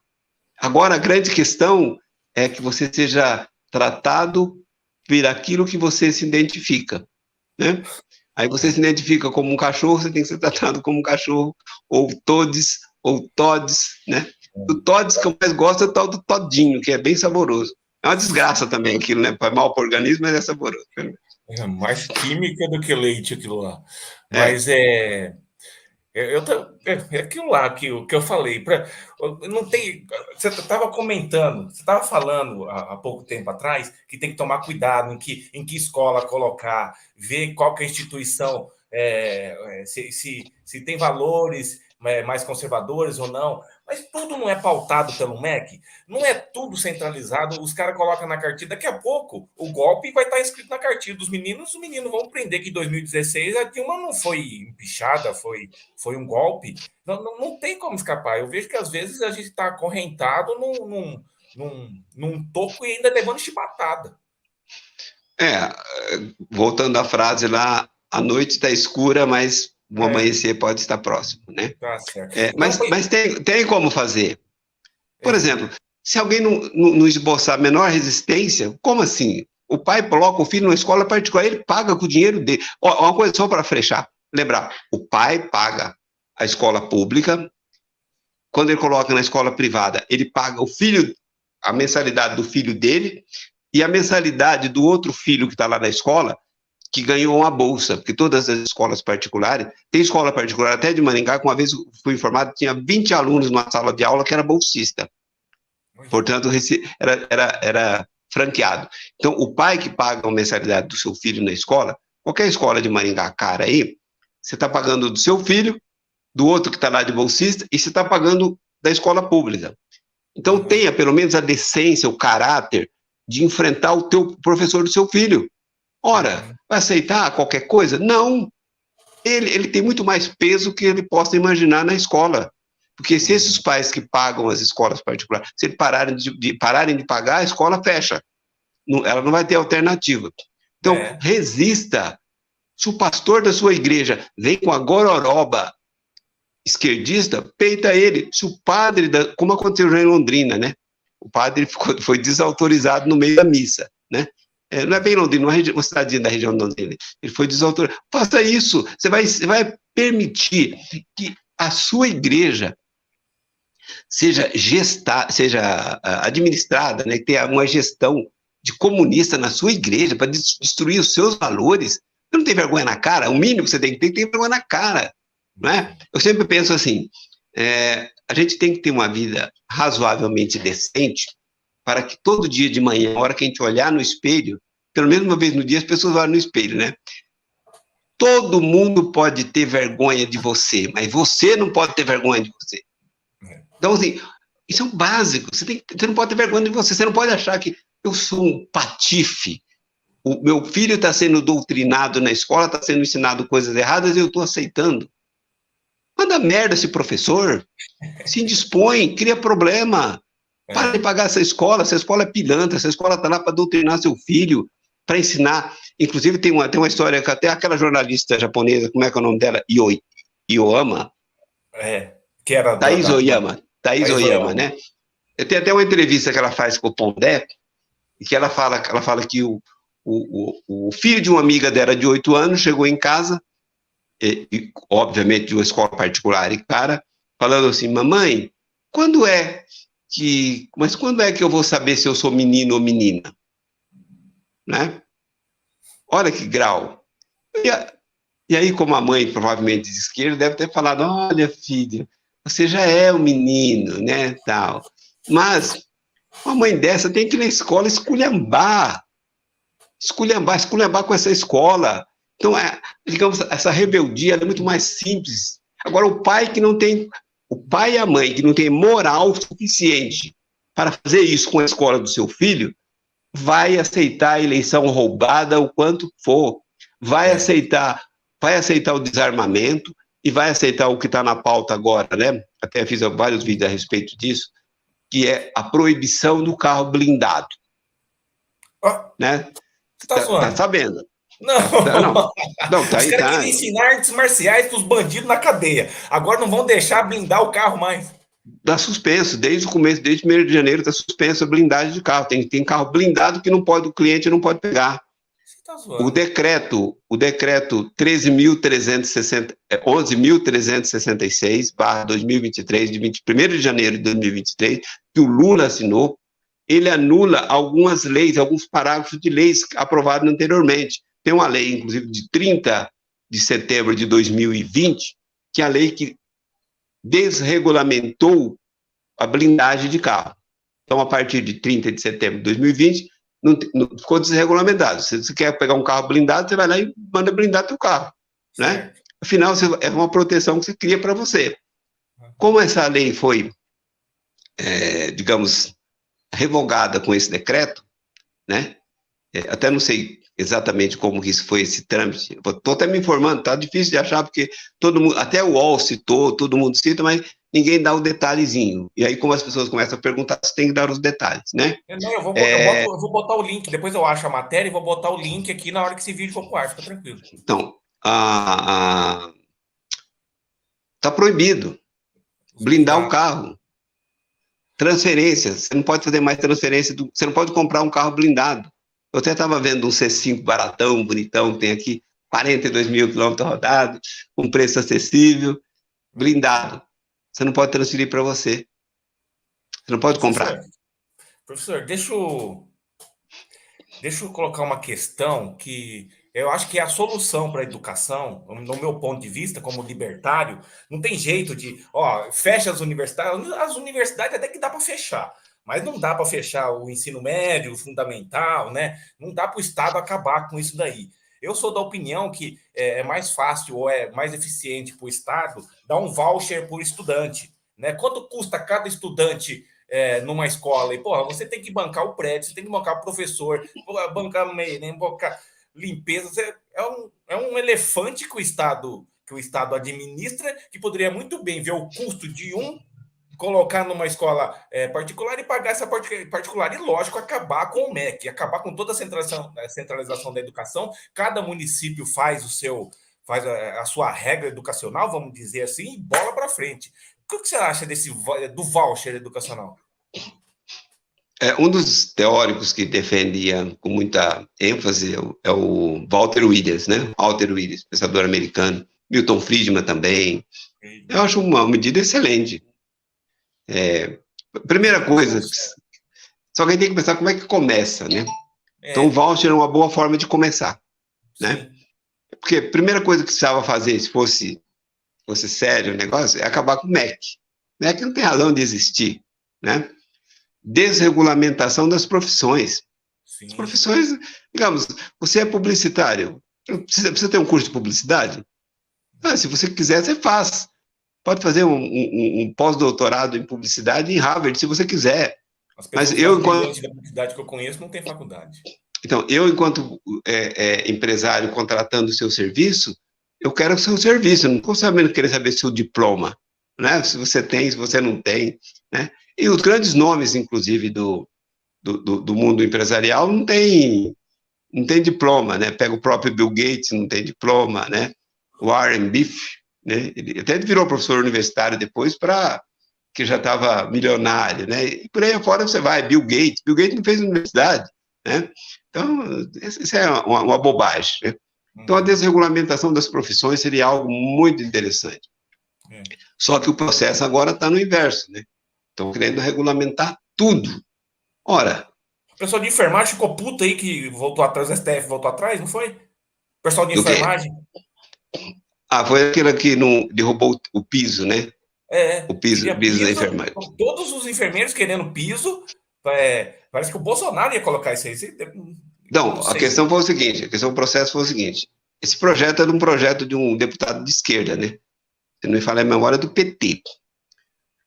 Agora, a grande questão é que você seja tratado por aquilo que você se identifica. Né? Aí você se identifica como um cachorro, você tem que ser tratado como um cachorro, ou todes, ou todes. Né? O todes que eu mais gosto é o tal do todinho, que é bem saboroso. É uma desgraça também aquilo, né? Faz mal para o organismo, mas é saboroso.
É mais química do que leite aquilo lá. Mas é aquilo lá que eu falei. Não tem, você estava comentando, você estava falando há pouco tempo atrás que tem que tomar cuidado em que escola colocar, ver qual que é a instituição, se tem valores mais conservadores ou não, mas tudo não é pautado pelo MEC, não é tudo centralizado, os caras colocam na cartilha, daqui a pouco o golpe vai estar escrito na cartilha dos meninos, os meninos vão aprender que em 2016 a Dilma não foi empichada, foi um golpe, não tem como escapar, eu vejo que às vezes a gente está acorrentado num toco e ainda levando chibatada.
Voltando à frase lá, a noite está escura, mas o amanhecer pode estar próximo, né?
Tá certo.
Mas tem como fazer. Por exemplo, se alguém não esboçar a menor resistência, como assim? O pai coloca o filho numa escola particular, ele paga com o dinheiro dele. Uma coisa só para fechar, lembrar, o pai paga a escola pública, quando ele coloca na escola privada, ele paga a mensalidade do filho dele e a mensalidade do outro filho que está lá na escola, que ganhou uma bolsa, porque todas as escolas particulares, tem escola particular até de Maringá, que uma vez fui informado, tinha 20 alunos numa sala de aula que era bolsista. Portanto, era franqueado. Então, o pai que paga a mensalidade do seu filho na escola, qualquer escola de Maringá cara aí, você está pagando do seu filho, do outro que está lá de bolsista, e você está pagando da escola pública. Então, tenha pelo menos a decência, o caráter de enfrentar o teu professor do seu filho. Ora, vai aceitar qualquer coisa? Não. Ele tem muito mais peso que ele possa imaginar na escola. Porque se esses pais que pagam as escolas particulares, se eles pararem de pagar, a escola fecha. Ela não vai ter alternativa. Então, resista. Se o pastor da sua igreja vem com a gororoba esquerdista, peita ele. Se o padre, como aconteceu já em Londrina, né? O padre foi desautorizado no meio da missa, né? Não é bem Londrina, uma cidade da região de Londrina. Ele foi desautorizado. Faça isso. Você vai permitir que a sua igreja seja administrada, né? Que tenha uma gestão de comunista na sua igreja para destruir os seus valores. Você não tem vergonha na cara? O mínimo que você tem que ter vergonha na cara. Não é? Eu sempre penso assim, a gente tem que ter uma vida razoavelmente decente para que todo dia de manhã, na hora que a gente olhar no espelho, pelo menos uma vez no dia as pessoas olham no espelho, né? Todo mundo pode ter vergonha de você, mas você não pode ter vergonha de você. Então, assim, isso é um básico. Você não pode ter vergonha de você. Você não pode achar que eu sou um patife. O meu filho está sendo doutrinado na escola, está sendo ensinado coisas erradas e eu estou aceitando. Manda merda esse professor. Se indispõe, cria problema. Para de pagar essa escola é pilantra, essa escola está lá para doutrinar seu filho, para ensinar. Inclusive, tem uma história que até aquela jornalista japonesa, como é que é o nome dela? Ioama.
Que era
Thaís Oyama, né? Tem até uma entrevista que ela faz com o Pondé, e que ela fala que o filho de uma amiga dela de 8 anos chegou em casa, obviamente de uma escola particular, e cara, falando assim, mamãe, quando é que eu vou saber se eu sou menino ou menina? Né? Olha que grau. E aí, como a mãe, provavelmente de esquerda, deve ter falado, olha, filho, você já é um menino, né, tal. Mas uma mãe dessa tem que ir na escola esculhambar com essa escola. Então, digamos, essa rebeldia é muito mais simples. Agora, o pai e a mãe que não tem moral suficiente para fazer isso com a escola do seu filho, vai aceitar a eleição roubada o quanto for, vai aceitar o desarmamento e vai aceitar o que está na pauta agora, né? Até fiz vários vídeos a respeito disso, que é a proibição do carro blindado. Né?
Você tá zoando?
Tá sabendo?
Não, tá aí. Os caras querem ensinar artes marciais para os bandidos na cadeia. Agora não vão deixar blindar o carro mais.
Está suspenso, desde o começo, desde 1º de janeiro, está suspenso a blindagem de carro. Tem carro blindado que o cliente não pode pegar.
Você tá zoando?
O decreto 11.366/2023, de 21º de janeiro de 2023, que o Lula assinou, ele anula algumas leis, alguns parágrafos de leis aprovadas anteriormente. Tem uma lei, inclusive, de 30 de setembro de 2020, que é a lei que desregulamentou a blindagem de carro. Então, a partir de 30 de setembro de 2020, não ficou desregulamentado. Se você quer pegar um carro blindado, você vai lá e manda blindar teu carro, né? Afinal, é uma proteção que você cria para você. Como essa lei foi, digamos, revogada com esse decreto, né? Até não sei exatamente como que isso foi esse trâmite. Estou até me informando, tá difícil de achar, porque todo mundo, até o UOL citou, todo mundo cita, mas ninguém dá o detalhezinho. E aí, como as pessoas começam a perguntar, você tem que dar os detalhes, né?
Não, eu vou botar o link, depois eu acho a matéria e vou botar o link aqui na hora que esse vídeo for pro ar, fica tranquilo.
Então, tá proibido blindar o carro. Transferência, você não pode fazer mais transferência, você não pode comprar um carro blindado. Eu até estava vendo um C5 baratão, bonitão, tem aqui 42 mil quilômetros rodados, com preço acessível, blindado. Você não pode transferir para você. Você não pode comprar.
Professor, deixa eu colocar uma questão que eu acho que é a solução para a educação, no meu ponto de vista, como libertário. Não tem jeito de, fecha as universidades até que dá para fechar, mas não dá para fechar o ensino médio, o fundamental, né? Não dá para o Estado acabar com isso daí. Eu sou da opinião que é mais fácil ou é mais eficiente para o Estado dar um voucher por estudante, né? Quanto custa cada estudante numa escola? E, porra, você tem que bancar o prédio, você tem que bancar o professor, bancar meio, né? Bancar limpeza. É um elefante que o Estado administra, que poderia muito bem ver o custo de colocar numa escola particular e pagar essa particular. E, lógico, acabar com o MEC, acabar com toda a centralização da educação. Cada município faz a sua regra educacional, vamos dizer assim, e bola para frente. O que você acha do voucher educacional?
Um dos teóricos que defendia com muita ênfase é o Walter Williams, né? Walter Williams, pensador americano. Milton Friedman também. Eu acho uma medida excelente. Primeira coisa, só que a gente tem que pensar como é que começa, né? Então, o voucher é uma boa forma de começar, né? Porque a primeira coisa que precisava fazer, se fosse sério o negócio, é acabar com o MEC. O MEC não tem razão de existir, né? Desregulamentação das profissões. Sim. As profissões, digamos, você é publicitário, precisa ter um curso de publicidade? Se você quiser, você faz. Pode fazer um pós-doutorado em publicidade em Harvard, se você quiser.
Mas eu, enquanto da publicidade que eu conheço, não tem faculdade.
Então, eu, enquanto empresário contratando o seu serviço, eu quero o seu serviço, eu não estou sabendo querer saber seu diploma, né? Se você tem, se você não tem, né? E os grandes nomes, inclusive, do mundo empresarial não tem diploma, né? Pega o próprio Bill Gates, não tem diploma, né? Warren Buffett, né? Ele até virou professor universitário depois, que já estava milionário, né? E por aí fora você vai, Bill Gates não fez universidade, né? Então, isso é uma bobagem, né? Então, a desregulamentação das profissões seria algo muito interessante. Só que o processo agora está no inverso, né? Estão querendo regulamentar tudo. Ora...
O pessoal de enfermagem ficou puto aí que voltou atrás, o STF voltou atrás, não foi? O pessoal de enfermagem...
foi aquele que não derrubou o piso, né?
O piso da enfermagem. Todos os enfermeiros querendo piso. Parece que o Bolsonaro ia colocar isso aí.
Não, a questão foi o seguinte, o processo foi o seguinte. Esse projeto era um projeto de um deputado de esquerda, né? Se não me falha a memória, do PT.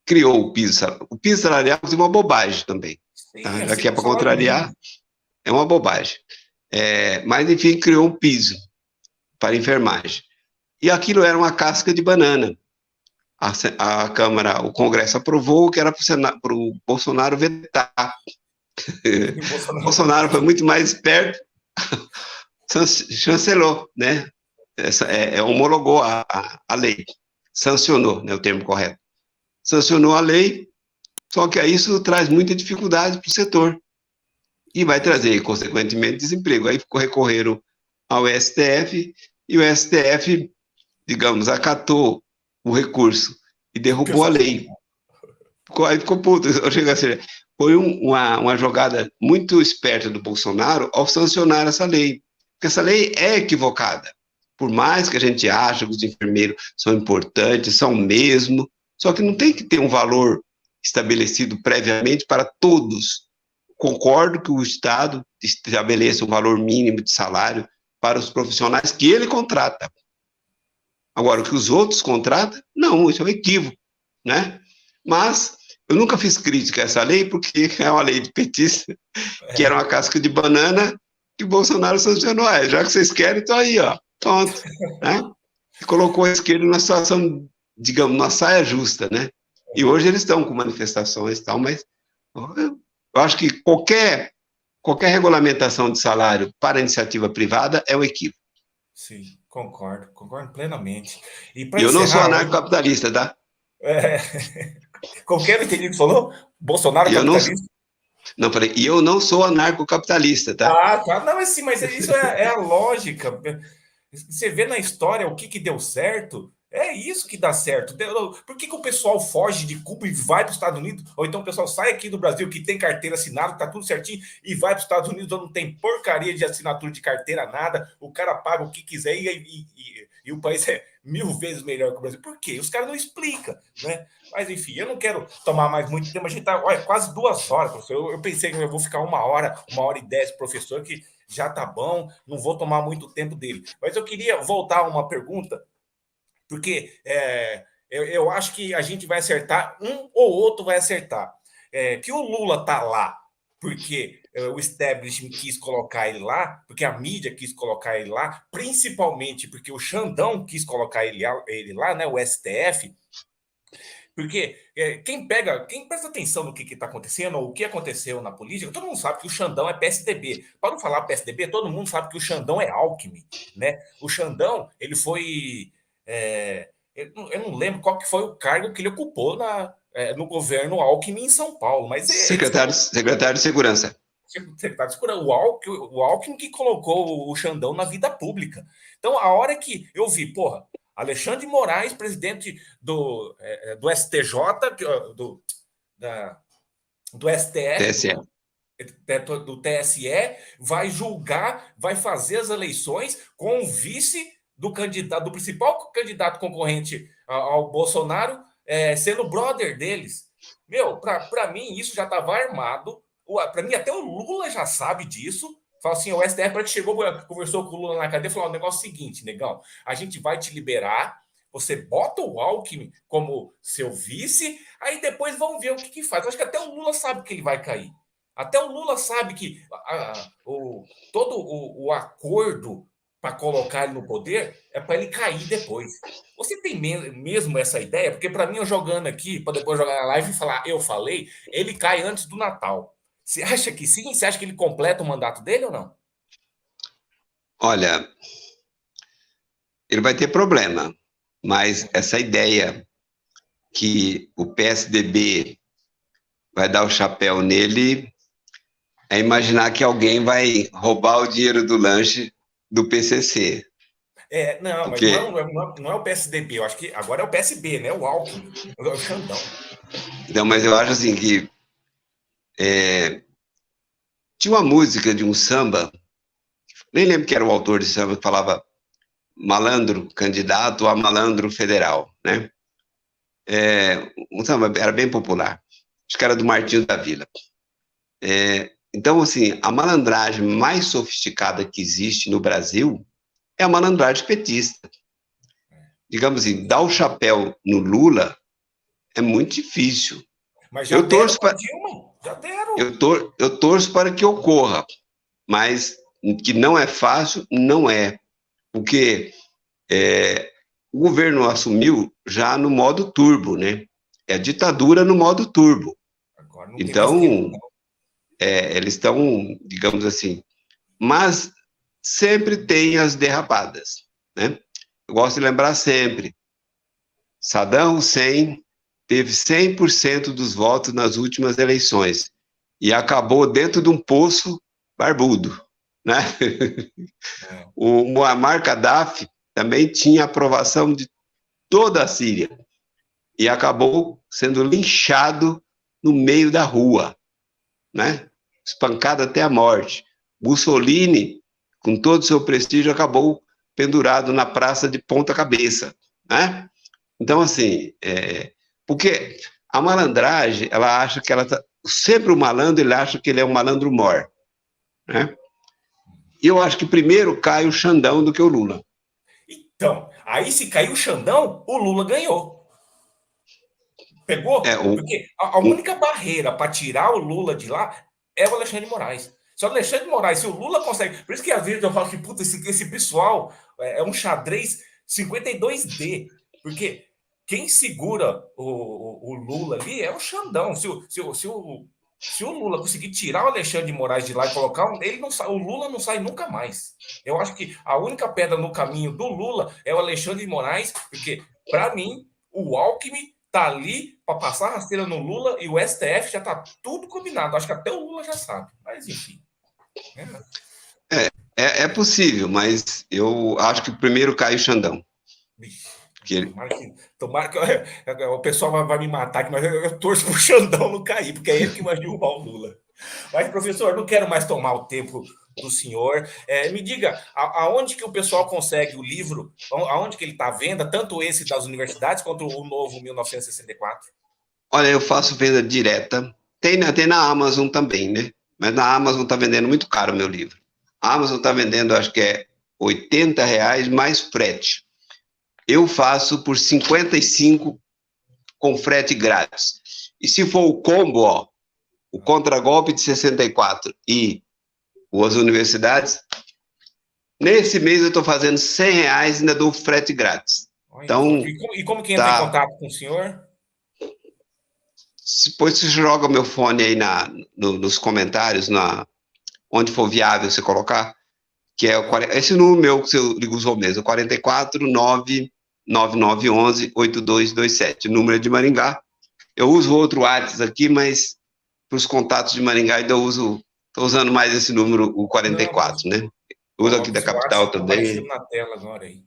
Criou o piso. O piso salarial é uma bobagem também. Sim, tá? Já que é para contrariar, é uma bobagem. Mas, enfim, criou um piso para a enfermagem. E aquilo era uma casca de banana. A Câmara, o Congresso aprovou, que era para o Bolsonaro vetar. Bolsonaro foi muito mais esperto, chancelou, né? Homologou a lei, sancionou, né, o termo correto. Sancionou a lei, só que isso traz muita dificuldade para o setor e vai trazer, consequentemente, desemprego. Aí recorreram ao STF e o STF, digamos, acatou o recurso e derrubou a lei. Aí ficou puto. Foi uma jogada muito esperta do Bolsonaro ao sancionar essa lei. Porque essa lei é equivocada. Por mais que a gente ache que os enfermeiros são importantes, são mesmo, só que não tem que ter um valor estabelecido previamente para todos. Concordo que o Estado estabeleça um valor mínimo de salário para os profissionais que ele contrata. Agora, o que os outros contratam, não, isso é um equívoco. né? Mas eu nunca fiz crítica a essa lei, porque é uma lei de petista, que era uma casca de banana que o Bolsonaro sancionou. Já que vocês querem, então aí, ó, pronto, né? E colocou a esquerda numa situação, digamos, numa saia justa, né? E hoje eles estão com manifestações e tal, mas eu acho que qualquer regulamentação de salário para a iniciativa privada é um equívoco.
Sim, concordo plenamente. E
E
para
eu não sou
encerrar,
anarcocapitalista, tá?
como que era o entendido que falou? Bolsonaro
E eu não,
capitalista?
não falei, e eu não sou anarcocapitalista, tá?
Ah, tá. Não, mas isso é a lógica. Você vê na história o que deu certo, é isso que dá certo. Por que o pessoal foge de Cuba e vai para os Estados Unidos? Ou então o pessoal sai aqui do Brasil, que tem carteira assinada, tá tudo certinho, e vai para os Estados Unidos, onde não tem porcaria de assinatura de carteira, nada, o cara paga o que quiser e o país é 1000 vezes melhor que o Brasil. Por quê? Os caras não explicam, né? Mas enfim, eu não quero tomar mais muito tempo. A gente tá, olha, quase 2 horas, professor. Eu pensei que eu vou ficar 1 hora e 10, professor, que já tá bom, não vou tomar muito tempo dele. Mas eu queria voltar a uma pergunta, porque eu acho que a gente vai acertar, um ou outro vai acertar. Que o Lula tá lá porque o establishment quis colocar ele lá, porque a mídia quis colocar ele lá, principalmente porque o Xandão quis colocar ele lá, né, o STF, porque quem presta atenção no que está acontecendo, ou o que aconteceu na política, todo mundo sabe que o Xandão é PSDB. Para não falar PSDB, todo mundo sabe que o Xandão é Alckmin, né? O Xandão, ele foi... eu não lembro qual que foi o cargo que ele ocupou no governo Alckmin em São Paulo, mas
secretário de Segurança.
Secretário de Segurança, o Alckmin que colocou o Xandão na vida pública. Então, a hora que eu vi, porra, Alexandre de Moraes, presidente do STJ, do STF,
TSE.
do TSE, vai julgar, vai fazer as eleições com o vice do candidato, do principal candidato concorrente ao Bolsonaro, sendo brother deles. Meu, para mim, isso já estava armado. Para mim, até o Lula já sabe disso. Fala assim, o STF, para que chegou, conversou com o Lula na cadeia, falou: o negócio é o seguinte, negão, a gente vai te liberar, você bota o Alckmin como seu vice, aí depois vamos ver o que faz. Acho que até o Lula sabe que ele vai cair. Até o Lula sabe que todo o acordo para colocar ele no poder é para ele cair depois. Você tem mesmo essa ideia? Porque para mim, eu jogando aqui, para depois jogar na live e falar, eu falei, ele cai antes do Natal. Você acha que sim? Você acha que ele completa o mandato dele ou não?
Olha, ele vai ter problema, mas essa ideia que o PSDB vai dar o chapéu nele é imaginar que alguém vai roubar o dinheiro do lanche do PCC.
Não, mas
Porque...
não é o PSDB, eu acho que agora é o PSB, né? O Alckmin, o Xandão.
Então, mas eu acho assim que tinha uma música de um samba, nem lembro que era o autor de samba, que falava malandro candidato a malandro federal, né? Um samba era bem popular, acho que era do Martinho da Vila. Então, assim, a malandragem mais sofisticada que existe no Brasil é a malandragem petista. Digamos assim, dar o chapéu no Lula é muito difícil.
Mas já deram para Dilma, já deram.
Eu torço para que ocorra, mas que não é fácil, não é. Porque o governo assumiu já no modo turbo, né? É a ditadura no modo turbo.
Agora não
então,
tem mais tempo, não.
Eles estão, digamos assim, mas sempre tem as derrapadas, né? Eu gosto de lembrar sempre, Saddam Hussein teve 100% dos votos nas últimas eleições e acabou dentro de um poço barbudo, né? O Muammar Gaddafi também tinha aprovação de toda a Síria e acabou sendo linchado no meio da rua, né? Espancado até a morte. Mussolini, com todo o seu prestígio, acabou pendurado na praça de ponta cabeça, né? Então, assim, porque a malandragem, ela acha que ela tá... Sempre o malandro, ele acha que ele é um malandro mor, né? E eu acho que primeiro cai o Xandão do que o Lula.
Então, aí se cair o Xandão, o Lula ganhou. Pegou?
É,
Porque a única barreira para tirar o Lula de lá é o Alexandre de Moraes. Se o Alexandre de Moraes, se o Lula consegue. Por isso que às vezes eu falo que, puta, esse pessoal é um xadrez 52D. Porque quem segura o Lula ali é o Xandão. Se o Lula conseguir tirar o Alexandre de Moraes de lá e colocar ele não sai, o Lula não sai nunca mais. Eu acho que a única pedra no caminho do Lula é o Alexandre de Moraes, porque, para mim, o Alckmin tá ali para passar rasteira no Lula e o STF já tá tudo combinado. Acho que até o Lula já sabe. Mas, enfim.
é possível, mas eu acho que primeiro cai o Xandão. Que
Tomara que o pessoal vai me matar, mas eu torço pro Xandão não cair, porque é ele que vai derrubar o Lula. Mas, professor, não quero mais tomar o tempo do senhor. Me diga, aonde que o pessoal consegue o livro? Aonde que ele está à venda? Tanto esse das universidades quanto o novo 1964?
Olha, eu faço venda direta. Tem na Amazon também, né? Mas na Amazon está vendendo muito caro o meu livro. A Amazon está vendendo, acho que é R$ 80 mais frete. Eu faço por 55 com frete grátis. E se for o combo, ó, o contragolpe de 64 e as universidades, nesse mês eu estou fazendo R$ 100 e ainda dou frete grátis. Então,
e como que entra em contato com o senhor?
Depois você joga o meu fone aí nos comentários, onde for viável você colocar, que é esse número meu que você usou mesmo, 44999118227, o número é de Maringá. Eu uso outro WhatsApp aqui, mas para os contatos de Maringá ainda estou usando mais esse número, o 44, né? Eu uso aqui da capital também.
Aparecendo na tela agora aí.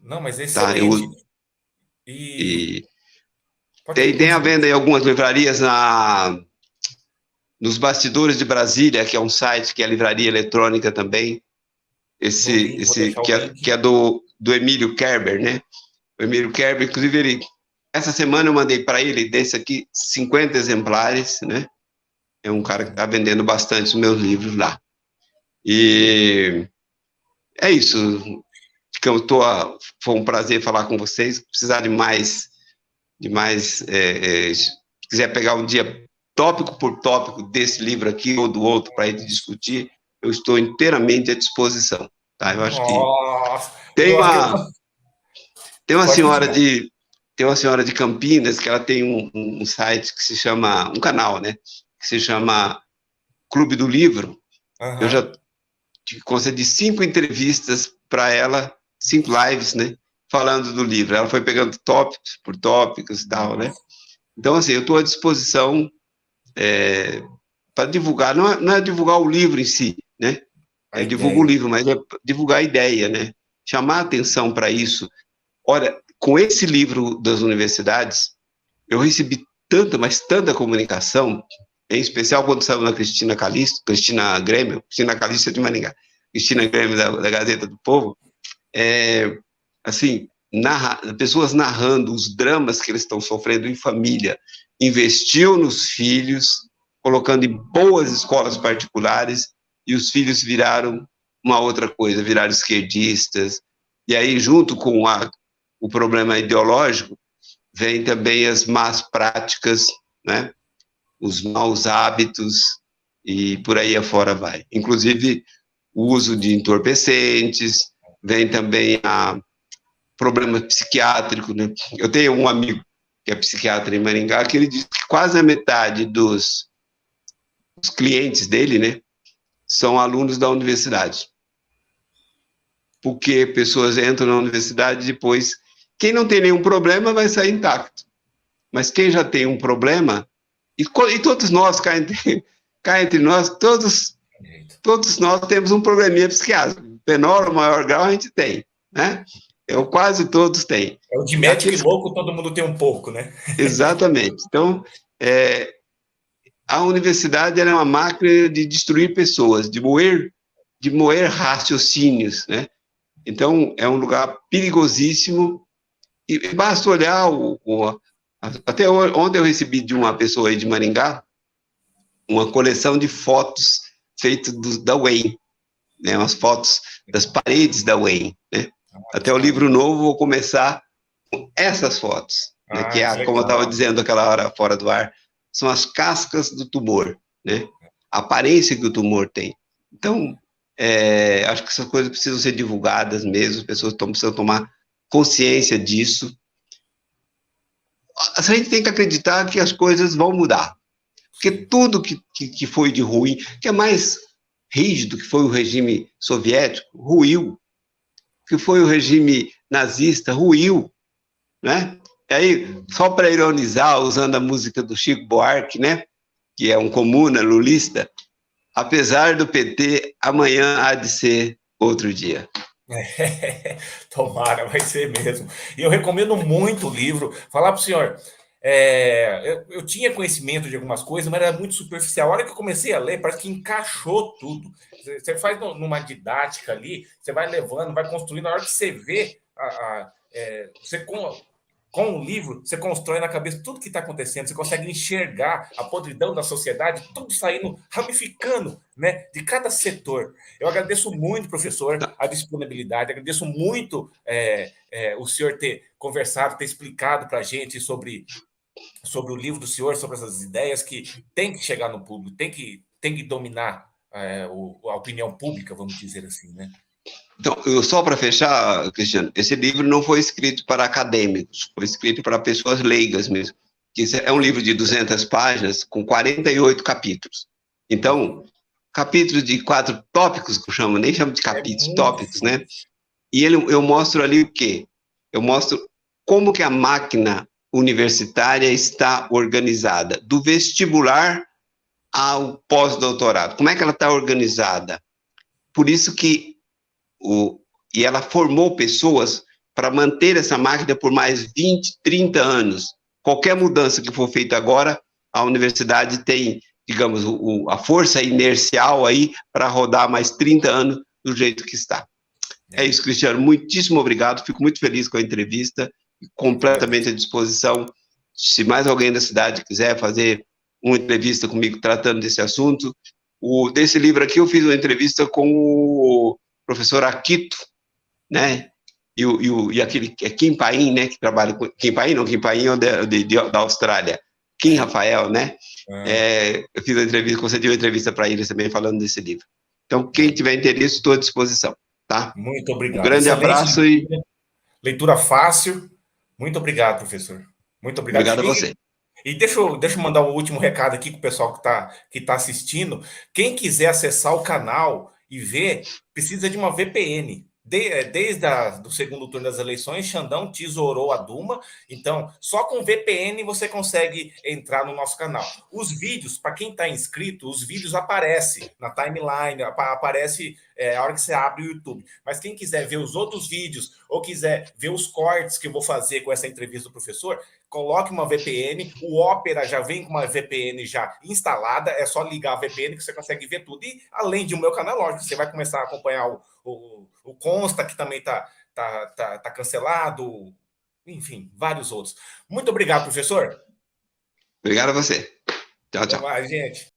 Não, mas é
excelente.
Tá, e
tem a venda em algumas livrarias nos Bastidores de Brasília, que é um site que é a livraria eletrônica também. Esse que é do Emílio Kerber, né? O Emílio Kerber, inclusive, essa semana eu mandei para ele desse aqui 50 exemplares, né? É um cara que está vendendo bastante os meus livros lá. E é isso. Foi um prazer falar com vocês. Se precisar de mais, se quiser pegar um dia tópico por tópico desse livro aqui ou do outro para ele discutir, eu estou inteiramente à disposição. Tá? Eu acho que tem uma senhora de Campinas que ela tem um site que se chama, um canal, né? Que se chama Clube do Livro. Uhum. Eu já concedi 5 entrevistas para ela, 5 lives, né? Falando do livro. Ela foi pegando tópicos por tópicos e tal, né? Então, assim, eu estou à disposição para divulgar, não é divulgar o livro em si, né? Divulgar o livro, mas é divulgar a ideia, né? Chamar a atenção para isso. Olha, com esse livro das universidades, eu recebi tanta comunicação, em especial quando saiu na Cristina Calixto, Cristina Grêmio, Cristina Calixto de Maringá, Cristina Grêmio da Gazeta do Povo, assim, pessoas narrando os dramas que eles estão sofrendo em família, investiu nos filhos, colocando em boas escolas particulares, e os filhos viraram uma outra coisa, viraram esquerdistas, e aí, junto com o problema ideológico, vem também as más práticas, né? Os maus hábitos, e por aí afora vai. Inclusive, o uso de entorpecentes, vem também problema psiquiátrico, né? Eu tenho um amigo que é psiquiatra em Maringá, que ele diz que quase a metade dos clientes dele, né, são alunos da universidade. Porque pessoas entram na universidade e depois, quem não tem nenhum problema vai sair intacto. Mas quem já tem um problema, e todos nós, cá entre nós, todos nós temos um probleminha psiquiátrico. Menor ou maior grau a gente tem, né? Quase todos têm.
É o de médico e louco, todo mundo tem um pouco, né?
Exatamente. Então, a universidade é uma máquina de destruir pessoas, de moer raciocínios, né? Então, é um lugar perigosíssimo, e basta olhar até ontem eu recebi de uma pessoa aí de Maringá uma coleção de fotos feitas da UEM, né? Umas fotos das paredes da UEM, né? Até o livro novo vou começar com essas fotos, né,
Ah, que
como eu estava
legal.
dizendo aquela hora fora do ar, são as cascas do tumor, né? A aparência que o tumor tem. Então, acho que essas coisas precisam ser divulgadas mesmo, as pessoas precisam tomar consciência disso. A gente tem que acreditar que as coisas vão mudar, porque
Sim.
tudo que foi de ruim, que é mais rígido, que foi o regime soviético, ruiu, que foi o regime nazista, ruiu, né? E aí, só para ironizar, usando a música do Chico Buarque, né? Que é um comuna lulista, apesar do PT, amanhã há de ser outro dia.
Tomara, vai ser mesmo. E eu recomendo muito o livro. Falar para o senhor, eu tinha conhecimento de algumas coisas, mas era muito superficial. A hora que eu comecei a ler, parece que encaixou tudo. Você faz numa didática ali, você vai levando, vai construindo. A hora que você vê, você com o livro, você constrói na cabeça tudo que está acontecendo, você consegue enxergar a podridão da sociedade, tudo saindo, ramificando, né, de cada setor. Eu agradeço muito, professor, a disponibilidade, agradeço muito o senhor ter conversado, ter explicado para a gente sobre o livro do senhor, sobre essas ideias que tem que chegar no público, tem que dominar a opinião pública, vamos dizer assim, né?
Então, só para fechar, Cristiano, esse livro não foi escrito para acadêmicos, foi escrito para pessoas leigas mesmo. Esse é um livro de 200 páginas com 48 capítulos. Então, capítulos de 4 tópicos, que eu chamo, nem chamo de capítulos,
Muito
tópicos, né?
simples.
E eu mostro ali o quê? Eu mostro como que a máquina universitária está organizada, do vestibular ao pós-doutorado. Como é que ela está organizada? Por isso que e ela formou pessoas para manter essa máquina por mais 20, 30 anos. Qualquer mudança que for feita agora, a universidade tem, digamos, a força inercial aí para rodar mais 30 anos do jeito que está. É isso, Cristiano. Muitíssimo obrigado. Fico muito feliz com a entrevista, completamente à disposição. Se mais alguém da cidade quiser fazer uma entrevista comigo tratando desse assunto, desse livro aqui eu fiz uma entrevista com o professor Akito, né? E aquele Kim Paim, né? Que trabalha com Kim Paim, não, Kim Paim é da Austrália. Kim Rafael, né? Eu fiz uma entrevista, concedi uma entrevista para eles também falando desse livro. Então, quem tiver interesse, estou à disposição, tá?
Muito
Um
obrigado.
grande
Excelente
abraço e
leitura fácil. Muito obrigado, professor. Muito obrigado.
obrigado a você.
E deixa eu mandar o último recado aqui para o pessoal que tá assistindo. Quem quiser acessar o canal e ver, precisa de uma VPN. Desde do segundo turno das eleições, Xandão tesourou a Duma. Então, só com VPN você consegue entrar no nosso canal. Os vídeos, para quem está inscrito, os vídeos aparecem na timeline, aparece a hora que você abre o YouTube. Mas quem quiser ver os outros vídeos ou quiser ver os cortes que eu vou fazer com essa entrevista do professor, coloque uma VPN. O Opera já vem com uma VPN já instalada, é só ligar a VPN que você consegue ver tudo. E além do meu canal, lógico, você vai começar a acompanhar o Consta, que também tá cancelado, enfim, vários outros. Muito obrigado, professor.
Obrigado a você. Tchau,
Até
tchau.
mais, gente.